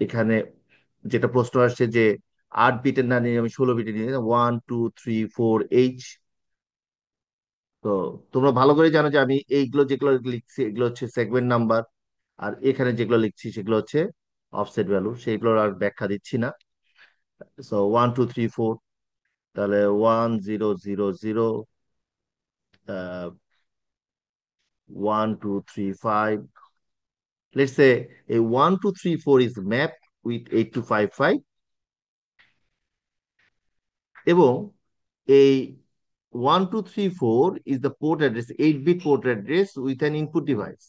এখানে যেটা প্রশ্ন আসছে যে 8 বিটের না নিয়ে আমি 16 বিটের নিয়ে 1234H। তো তোমরা ভালো করে জানো যে আমি এইগুলো যেগুলো লিখছি এগুলো হচ্ছে সেগমেন্ট নাম্বার, আর এখানে যেগুলো লিখছি সেগুলো হচ্ছে অফসেট ভ্যালু, সেইগুলোর আর ব্যাখ্যা দিচ্ছি না। সো 1234, তাহলে 1000, 1235। লেটস সে এই 1234 ইজ ম্যাপ উইথ 8255, এবং এই 1234 is the port address, 8 bit port address with an input device.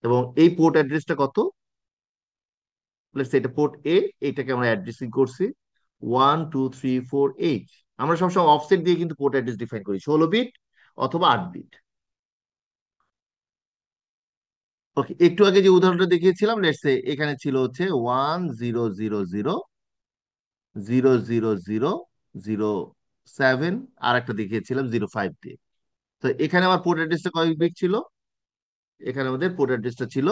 এবং এই পোর্ট অ্যাড্রেসটা কত? লেটস সে এটা পোর্ট এ, এটাকে আমরা অ্যাড্রেসিং করছি 12348। আমরা সবসময় অফসেট দিয়ে কিন্তু পোর্ট অ্যাড্রেস ডিফাইন করি, 16 বিট অথবা 8 বিট। ওকে, একটু আগে যে উদাহরণটা দেখিয়েছিলাম, লেটস সে এখানে ছিল হচ্ছে 1000, 000, 007, আর একটা দেখিয়েছিলাম 05 দিয়ে। তো এখানে আমার পোর্ট অ্যাড্রেসটা কয় বিট ছিল? এখানে আমাদের পোর্ট অ্যাড্রেসটা ছিল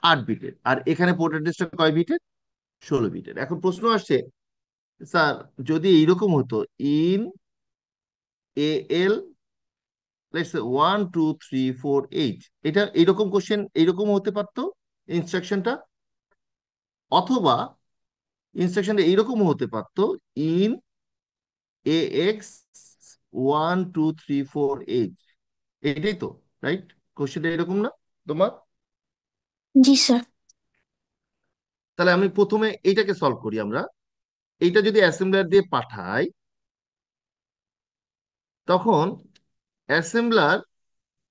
8 বিটের, আর এখানে পোর্ট অ্যাড্রেসটা কয় বিটের? 16 বিটের। এখন প্রশ্ন আসছে, স্যার যদি এইরকম হতো ইন এ এল লেটস 12348, এটা এইরকম কোশ্চেন এইরকম হতে পারতো ইনস্ট্রাকশনটা, অথবা ইনস্ট্রাকশনটা এইরকম হতে পারতো ইন এ এক্স 12348। এটাই তো, রাইট? কোশ্চেনটা এরকম না তোমার? জি স্যার। তাহলে আমি প্রথমে এইটাকে সলভ করি আমরা। এইটা যদি অ্যাসেম্বলার দিয়ে পাঠাই, তখন অ্যাসেম্বলার,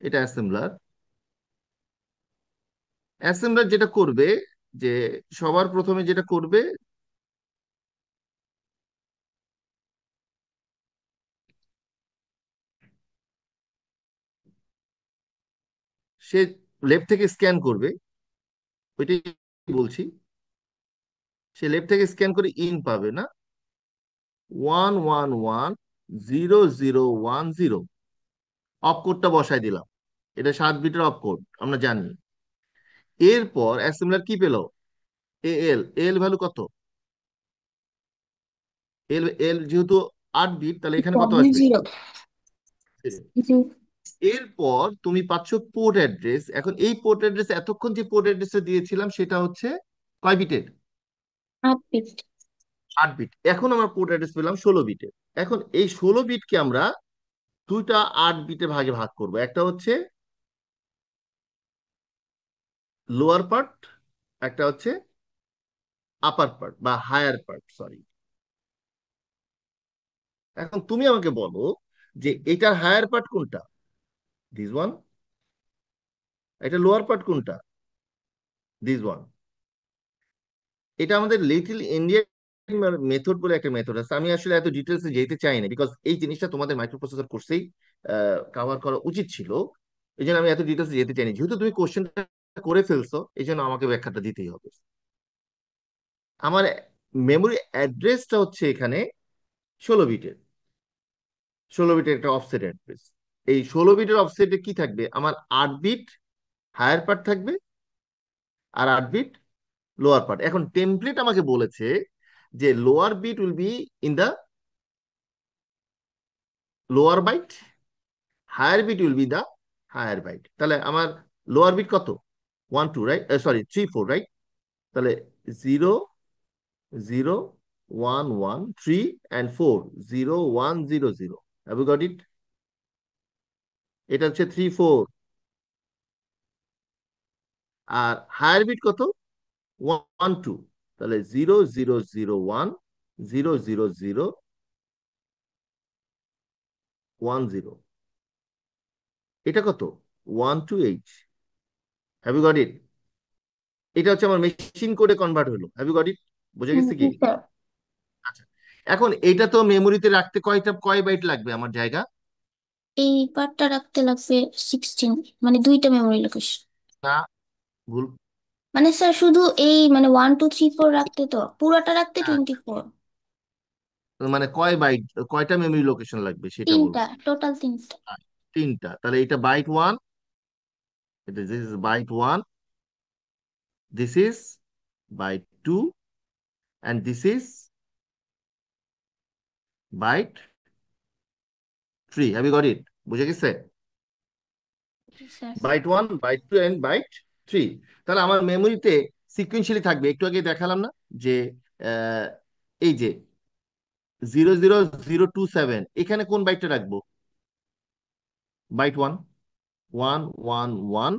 এটা অ্যাসেম্বলার, অ্যাসেম্বলার যেটা করবে যে সবার প্রথমে যেটা করবে, সে লেফট থেকে স্ক্যান করবে, ওইটাই বলছি। সে লেফট থেকে স্ক্যান করে ইন পাবে না, 111000, অপ কোডটা বসাই দিলাম। এটা 7 বিটের অপ কোড, আমরা জানি। এরপর অ্যাসেম্বলার কি পেল? এল এল ভ্যালু কত? এল এল যেহেতু 8 বিট, তাহলে এখানে কত ডবল আসবে? জিরো। জি। এরপর তুমি পাচ্ছ পোর্ট অ্যাড্রেস। এখন এই পোর্ট অ্যাড্রেস, এতক্ষণ যে পোর্ট অ্যাড্রেসটা দিয়েছিলাম সেটা হচ্ছে কয় বিটের? 8 বিট। 8 বিট। এখন আমরা পোর্ট অ্যাড্রেস পেলাম 16 বিটের। এখন এই 16 বিটকে আমরা দুইটা 8 বিটে ভাগে ভাগ করব, একটা হচ্ছে লোয়ার পার্ট, একটা হচ্ছে আপার পার্ট বা হায়ার পার্ট, সরি। এখন তুমি আমাকে বলো যে এটার হায়ার পার্ট কোনটা, দিস ওয়ান, এটা লোয়ার পার্ট কোনটা, দিস ওয়ান। এটা আমাদের লিটল ইন্ডিয়ান মেথড বলে একটা মেথড আছে, আমি আসলে এত ডিটেলসে যেতে চাই না, বিকজ এই জিনিসটা তোমাদের মাইক্রোপ্রসেসর কোর্সেই কভার করা উচিত ছিল। এই জন্য আমি এত ডিটেলসে যেতে চাইনি, যেহেতু তুমি কোশ্চেনটা করে ফেলছো এই জন্য আমাকে ব্যাখ্যাটা দিতেই হবে। আমার মেমোরি অ্যাড্রেসটা হচ্ছে এখানে 16 বিটের, 16 বিটের একটা অফসেট অ্যাড্রেস। এই 16 বিটের অফসেটে কি থাকবে, আমার 8 বিট হায়ার পার্ট থাকবে আর 8 বিট লোয়ার পার্ট। এখন টেমপ্লেট আমাকে বলেছে যে lower bit will be in the lower byte, higher bit will be the higher byte. তাহলে আমার লোয়ার বিট কত, 1 2 রাইট, সরি 3 4 রাইট। তাহলে 0 0 1 1 3 and 4, 0 1 0 0, have you got it? এটা হচ্ছে 3 4। আর হায়ার বিট কত, 1 2। তাহলে 0 0 0 1 0 0 1 0। এটা কত, 1 to 8, have you got it? এটা হচ্ছে আমার মেশিন কোডে কনভার্ট হলো, হ্যাভ ইউ গট ইট? বুঝে গেছে জি কি? স্যার। আচ্ছা, এখন এটা তো মেমোরিতে রাখতে কয় বাইট লাগবে আমার জায়গা? এই পার্টটা রাখতে লাগবে 16, মানে দুইটা মেমোরি লোকেশন। না, ভুল। মানে স্যার শুধু এই মানে 1 2 3 4 রাখতে, তো পুরাটা রাখতে হ্যাঁ, 24। মানে কয় বাইট, কয়টা মেমোরি লোকেশন লাগবে সেটা বলো। তিনটা, টোটাল তিনটা। হ্যাঁ, 3টা। তাহলে এটা বাইট 1, এটা this is byte 1, this is byte 2, and this is byte 3, have you got it? বুঝে গেছে? জি sir. Byte 1, byte 2 and byte 3। তাহলে আমার মেমোরিতে সিকুয়েন্সিয়ালি থাকবে, একটু আগে দেখালাম না যে আহ, এই যে 0 0 0 2 7, এখানে কোন বাইটটা রাখবো, বাইট 1, 1 1 1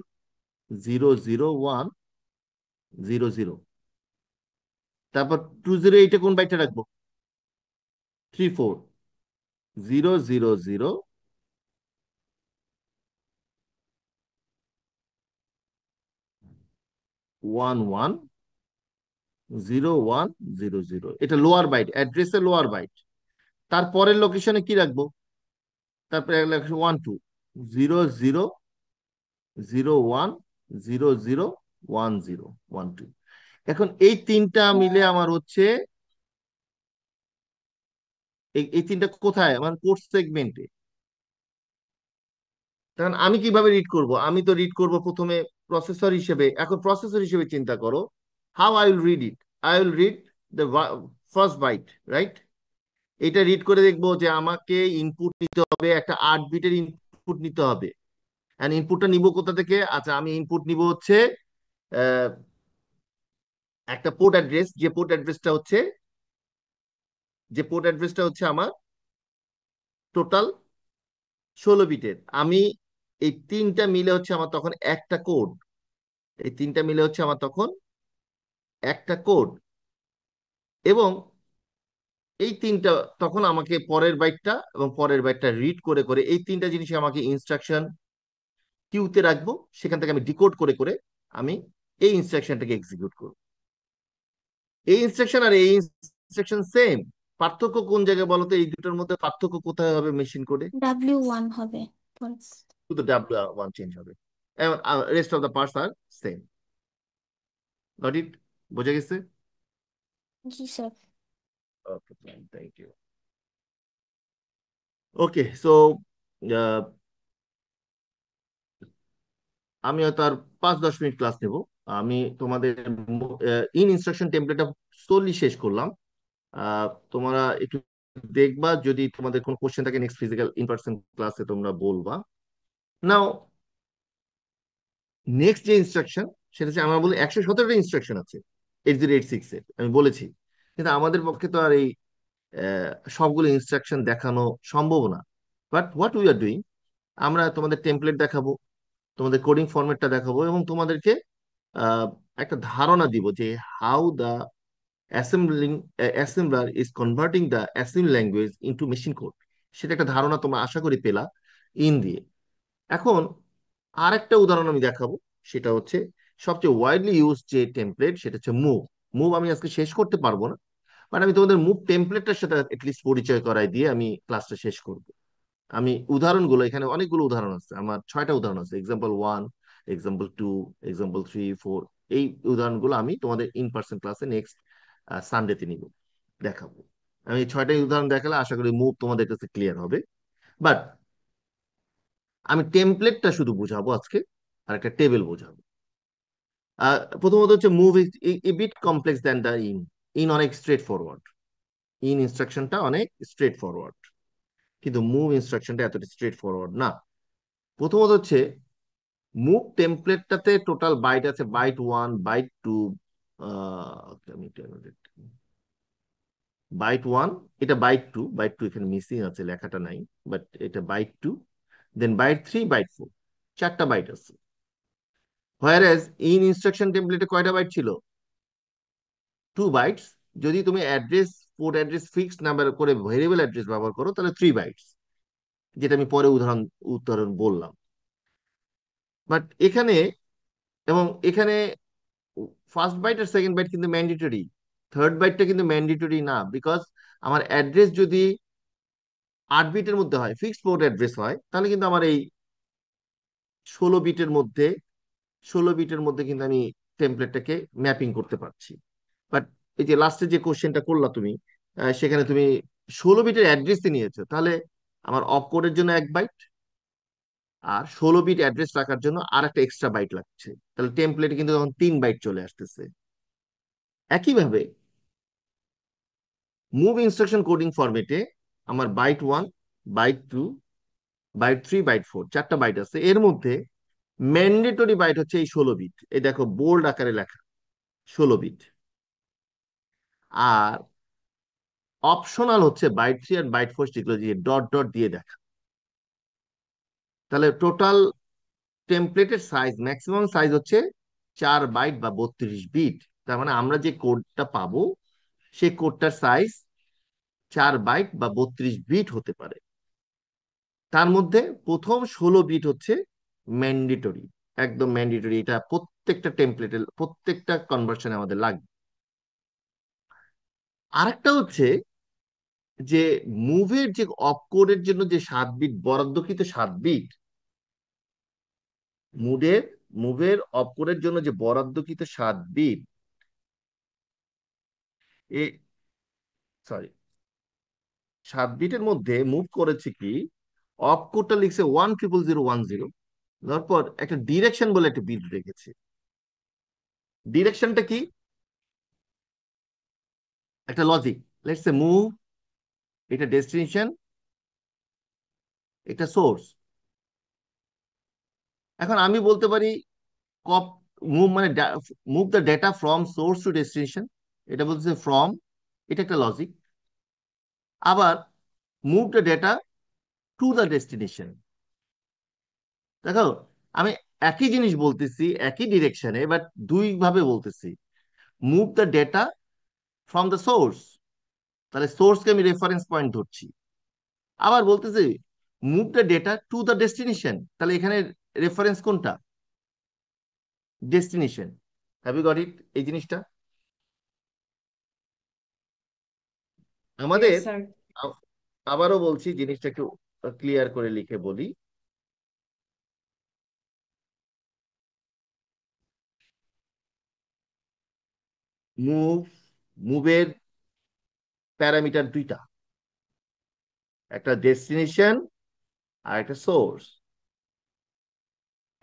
0 0 1 0 0। তারপর 2 0 8 কোন বাইটটা রাখবো, 3 4, 0 0 0 1 1 0 1 0 0। এটা লোয়ার বাইট, অ্যাড্রেসের লোয়ার বাইট। তারপরের লোকেশনে কি রাখবো, তারপরে 1 2 0 0 0 1 0 0 1 0 1 2। এখন এই তিনটা মিলে আমার হচ্ছে, এই তিনটা কোথায়, আমার কোড সেগমেন্টে। তখন আমি কিভাবে রিড করব, আমি তো রিড করব প্রথমে প্রসেসর হিসেবে। এখন প্রসেসর হিসেবে চিন্তা করো, how I will read it, I will read the first bite, right? এটা রিড করে দেখবো যে আমাকে ইনপুট নিতে হবে, একটা 8 বিটের ইনপুট নিতে হবে। এন্ড ইনপুটটা নিব কোথা থেকে, আচ্ছা আমি ইনপুট নিব হচ্ছে আহ, একটা পোর্ট অ্যাড্রেস, যে পোর্ট অ্যাড্রেসটা হচ্ছে আমার টোটাল 16 বিটের। আমি এই তিনটা মিলে হচ্ছে আমার তখন একটা কোড, এই তিনটা মিলে হচ্ছে আমার তখন একটা কোড। এবং এই তিনটা তখন আমাকে পরের বাইটটা এবং পরের বাইটটা রিড করে করে এই তিনটা জিনিস আমাকে ইনস্ট্রাকশন কিউতে রাখবো, সেখান থেকে আমি ডিকোড করে করে আমি এই ইনস্ট্রাকশনটাকে এক্সিকিউট করব। এই ইনস্ট্রাকশন আর এই ইনস্ট্রাকশন সেম, পার্থক্য কোন জায়গায় বলতো, এই দুটোর মধ্যে পার্থক্য কোথায় হবে মেশিন কোডে? W1 হবে। শুধু W1 চেঞ্জ হবে, এবং rest of the parts are same. Got it? বোঝা গেছে? জি sir. Okay, thank you. Okay, so আমি হয়তো আর 5-10 মিনিট ক্লাস নেব। আমি তোমাদের ইনস্ট্রাকশন টেমপ্লেটটা সোলি শেষ করলাম। তোমরা একটু দেখবা, যদি তোমাদের কোনো কোশ্চেন থাকে নেক্সট ফিজিক্যাল ইন পার্সন ক্লাসে তোমরা বলবা। নাও নেক্সট যে ইনস্ট্রাকশন, সেটা হচ্ছে, আমরা বলি 117টা ইনস্ট্রাকশন আছে 8086 এর, আমি বলেছি। কিন্তু আমাদের পক্ষে তো আর এই সবগুলো ইনস্ট্রাকশন দেখানো সম্ভব না। But what we are doing, আমরা তোমাদের টেমপ্লেট দেখাবো, তোমাদের কোডিং ফরম্যাটটা দেখাবো, এবং তোমাদেরকে আহ, একটা ধারণা দিব যে how the assembling assembler is converting the assembly language into machine code. সেটা একটা ধারণা তোমরা আশা করি পেলা ইন দিয়ে। এখন আর একটা উদাহরণ আমি দেখাবো, সেটা হচ্ছে সবচেয়ে ওয়াইডলি ইউজ যে টেমপ্লেট, সেটা হচ্ছে মুভ। মুভ আমি আজকে শেষ করতে পারবো না, বাট আমি তোমাদের মুভ টেমপ্লেটটার সাথে এটলিস্ট পরিচয় করাই দিয়ে আমি ক্লাসটা শেষ করব। আমি উদাহরণগুলো, এখানে অনেকগুলো উদাহরণ আছে, আমার 6টা উদাহরণ আছে, এক্সাম্পল 1, এক্সাম্পল 2, এক্সাম্পল 3, 4। এই উদাহরণগুলো আমি তোমাদের ইন পার্সন ক্লাসে নেক্সট সানডেতে নিব, দেখাবো। আমি 6টাই উদাহরণ দেখালে আশা করি মুভ তোমাদের কাছে ক্লিয়ার হবে। বাট আমি টেমপ্লেটটা শুধু বোঝাবো আজকে, আর একটা টেবিল বোঝাবো। প্রথমত হচ্ছে move is a bit complex than the in. In অনেক স্ট্রেট ফরওয়ার্ড, ইন ইনস্ট্রাকশনটা অনেক স্ট্রেট ফরওয়ার্ড, কিন্তু মুভ ইনস্ট্রাকশনটা এতটা স্ট্রেট ফরওয়ার্ড না। প্রথমত হচ্ছে মুভ টেমপ্লেটটাতে টোটাল বাইট আছে বাইট 1, বাইট 2, বাইট 1, এটা বাইট 2 এখানে মিসিং আছে, লেখাটা নাই, বাট এটা বাইট 2, দেন বাইট 3, বাইট 4, 4টা বাইট আছে। হোয়ারএজ ইন ইনস্ট্রাকশন টেমপ্লেটে কয়টা বাইট ছিল? 2 বাইটস। যদি তুমি address, port address fixed number করে ভেরিয়েবল অ্যাড্রেস ব্যবহার করো, তাহলে 3 বাইটস, যেটা আমি পরে উদাহরণ বললাম। বাট এখানে, এবং এখানে ফার্স্ট বাইট আর সেকেন্ড বাইট কিন্তু ম্যান্ডেটরি, থার্ড বাইটটা কিন্তু ম্যান্ডেটরি না, বিকজ আমার অ্যাড্রেস যদি 8 বিটের মধ্যে হয়, ফিক্সড পোর্ট অ্যাড্রেস হয়, তাহলে কিন্তু আমার এই 16 বিটের মধ্যে, 16 বিটের মধ্যে কিন্তু আমি টেমপ্লেটটাকে ম্যাপিং করতে পারছি। বাট এই যে লাস্টে যে কোশ্চেনটা করলা তুমি, সেখানে তুমি 16 বিটের অ্যাড্রেসই নিয়েছো, তাহলে আমার অপ কোডের জন্য 1 বাইট, আর 16 বিট অ্যাড্রেস রাখার জন্য আর একটা এক্সট্রা বাইট লাগছে, তাহলে টেমপ্লেটে কিন্তু তখন 3 বাইট চলে আসতেছে। একইভাবে মুভ ইনস্ট্রাকশন কোডিং ফরম্যাটে আমার বাইট 1, বাইট 2, বাইট 3, বাইট 4, 4টা বাইট আছে। এর মধ্যে ম্যান্ডেটরি বাইট হচ্ছে এই 16 বিট, এই দেখো বোল্ড আকারে লেখা 16 বিট, আর অপশনাল হচ্ছে বাইট 3 আর বাইট 4, যেগুলো দিয়ে ডট ডট দিয়ে দেখা। তাহলে টোটাল টেমপ্লেটের সাইজ, ম্যাক্সিমাম সাইজ হচ্ছে 4 বাইট বা 32 বিট। তার মানে আমরা যে কোডটা পাবো, সেই কোডটার সাইজ 4 বাইট বা 32 বিট হতে পারে। তার মধ্যে প্রথম 16 বিট হচ্ছে ম্যান্ডেটরি, একদম ম্যান্ডেটরি, এটা প্রত্যেকটা টেমপ্লেটের প্রত্যেকটা কনভার্সনে আমাদের লাগবে। আরেকটা হচ্ছে যে মুভের যে অপকোডের জন্য যে 7 বিট বরাদ্দকৃত 7 বিট, মুভের মুভের অপকোডের জন্য যে বরাদ্দকৃত 7 বিট, এ সরি 7 বিটের মধ্যে মুভ করেছে কি, অপকোডটা লিখছে 1000110, তারপর একটা ডিরেকশন বলে একটা বিট রেখেছে। ডিরেকশনটা কি? একটা লজিক, লেটস সে মুভ, এটা ডেস্টিনেশন, এটা সোর্স। এখন আমি বলতে পারি কপ মুভ মানে move the data from source to destination, এটা বলতেছে ফ্রম, এটা একটা লজিক। আবার move the data to the destination, দেখো আমি একই জিনিস বলতেছি একই ডিরেকশনে, বাট দুই ভাবে বলতেছি। Move the data from the source, তাহলে সোর্সকে আমি রেফারেন্স পয়েন্ট ধরছি। আবার বলতেছি move the data to the destination, তাহলে এখানে রেফারেন্স কোনটা? Destination. Have you got it এই জিনিসটা? আমাদের ইয়েস স্যার। আ- আবারও বলছি, জিনিসটা একটু ক্লিয়ার করে লিখে বলি। মুভ মুভের প্যারামিটার দুইটা, একটা ডেস্টিনেশন আর একটা সোর্স।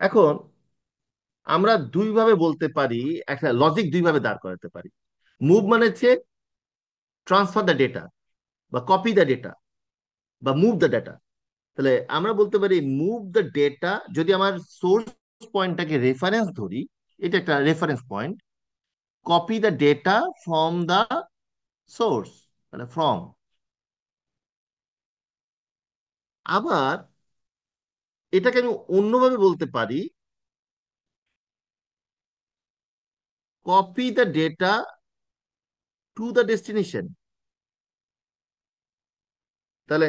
এখন আমরা দুইভাবে বলতে পারি, একটা লজিক দুইভাবে দাঁড় করাতে পারি। মুভ মানে হচ্ছে ট্রান্সফার দ্য ডেটা, বা কপি দ্য ডেটা, বা মুভ দ্য ডেটা। তাহলে আমরা বলতে পারি মুভ দ্য ডেটা, যদি আমার সোর্স পয়েন্টটাকে রেফারেন্স ধরি, এটা একটা reference point, copy the data from the source, মানে ফ্রম। আবার এটাকে আমি অন্যভাবে বলতে পারি, copy the data to the destination. তাহলে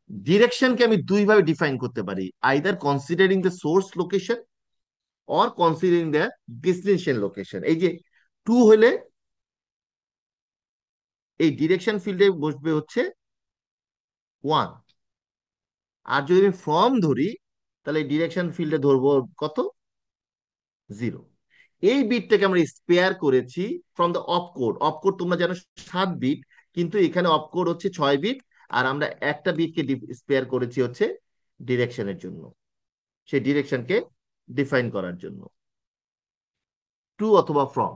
ডিরেকশনকে আমি দুই ভাবে ডিফাইন করতে পারি, either considering the source location or considering the destination location. এই যে টু হলে এই ডিরেকশন ফিল্ডে বসবে হচ্ছে 1, আর যদি আমি ফ্রম ধরি তাহলে ডিরেকশন ফিল্ডে ধরবো কত, 0। এই বিটটাকে আমরা স্পেয়ার করেছি ফ্রম দ্য অপকোড। অপকোড তোমরা জানো 7 বিট, কিন্তু এখানে অপকোড হচ্ছে 6 বিট, আর আমরা একটা বিটকে স্পেয়ার করেছি হচ্ছে ডিরেকশনের জন্য, সেই ডিরেকশনকে ডিফাইন করার জন্য, টু অথবা ফ্রম।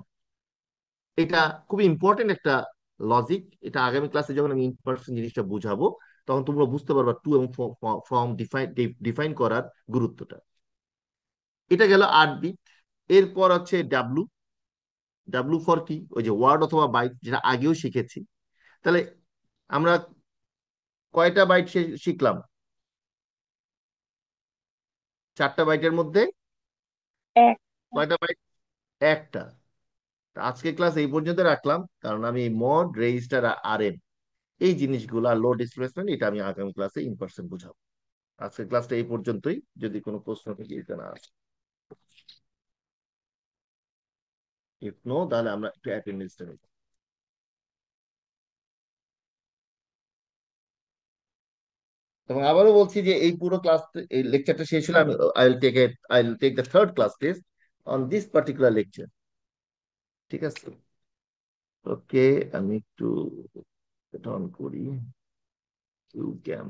এটা খুব ইম্পর্টেন্ট একটা লজিক। এটা আগামী ক্লাসে যখন আমি ইন পার্সন জিনিসটা বুঝাবো তখন তোমরা বুঝতে পারবা টু এবং ফ্রম ডিফাইন করার গুরুত্বটা। এটা গেল 8 বিট। এরপর হচ্ছে ডাব্লু। ডাব্লু ফর কি, ওই যে ওয়ার্ড অথবা বাইট, যেটা আগেও শিখেছি। তাহলে আমরা কয়টা বাইট শিখলাম, 4টা বাইটের মধ্যে এক। কয়টা বাইট, একটা। তা আজকে ক্লাস এই পর্যন্ত রাখলাম, কারণ আমি মড রেজিস্টার আর এম এই জিনিসগুলো আর লোড ডিসপ্লেসমেন্ট এটা আমি আগামী ক্লাসে ইন পার্সন বুঝাবো। আজকের ক্লাসটা এই পর্যন্তই, যদি কোনো প্রশ্ন থেকে এখানে আসে, ইফ নো তাহলে আমরা একটু অ্যাটেন্ডেন্সটা নেব। এবং আবারও বলছি যে এই পুরো ক্লাস, এই লেকচারটা শেষ হলে আমি I will take the third class test on this particular lecture. ঠিক আছে, ওকে। আমি একটু অন করি ইউ ক্যান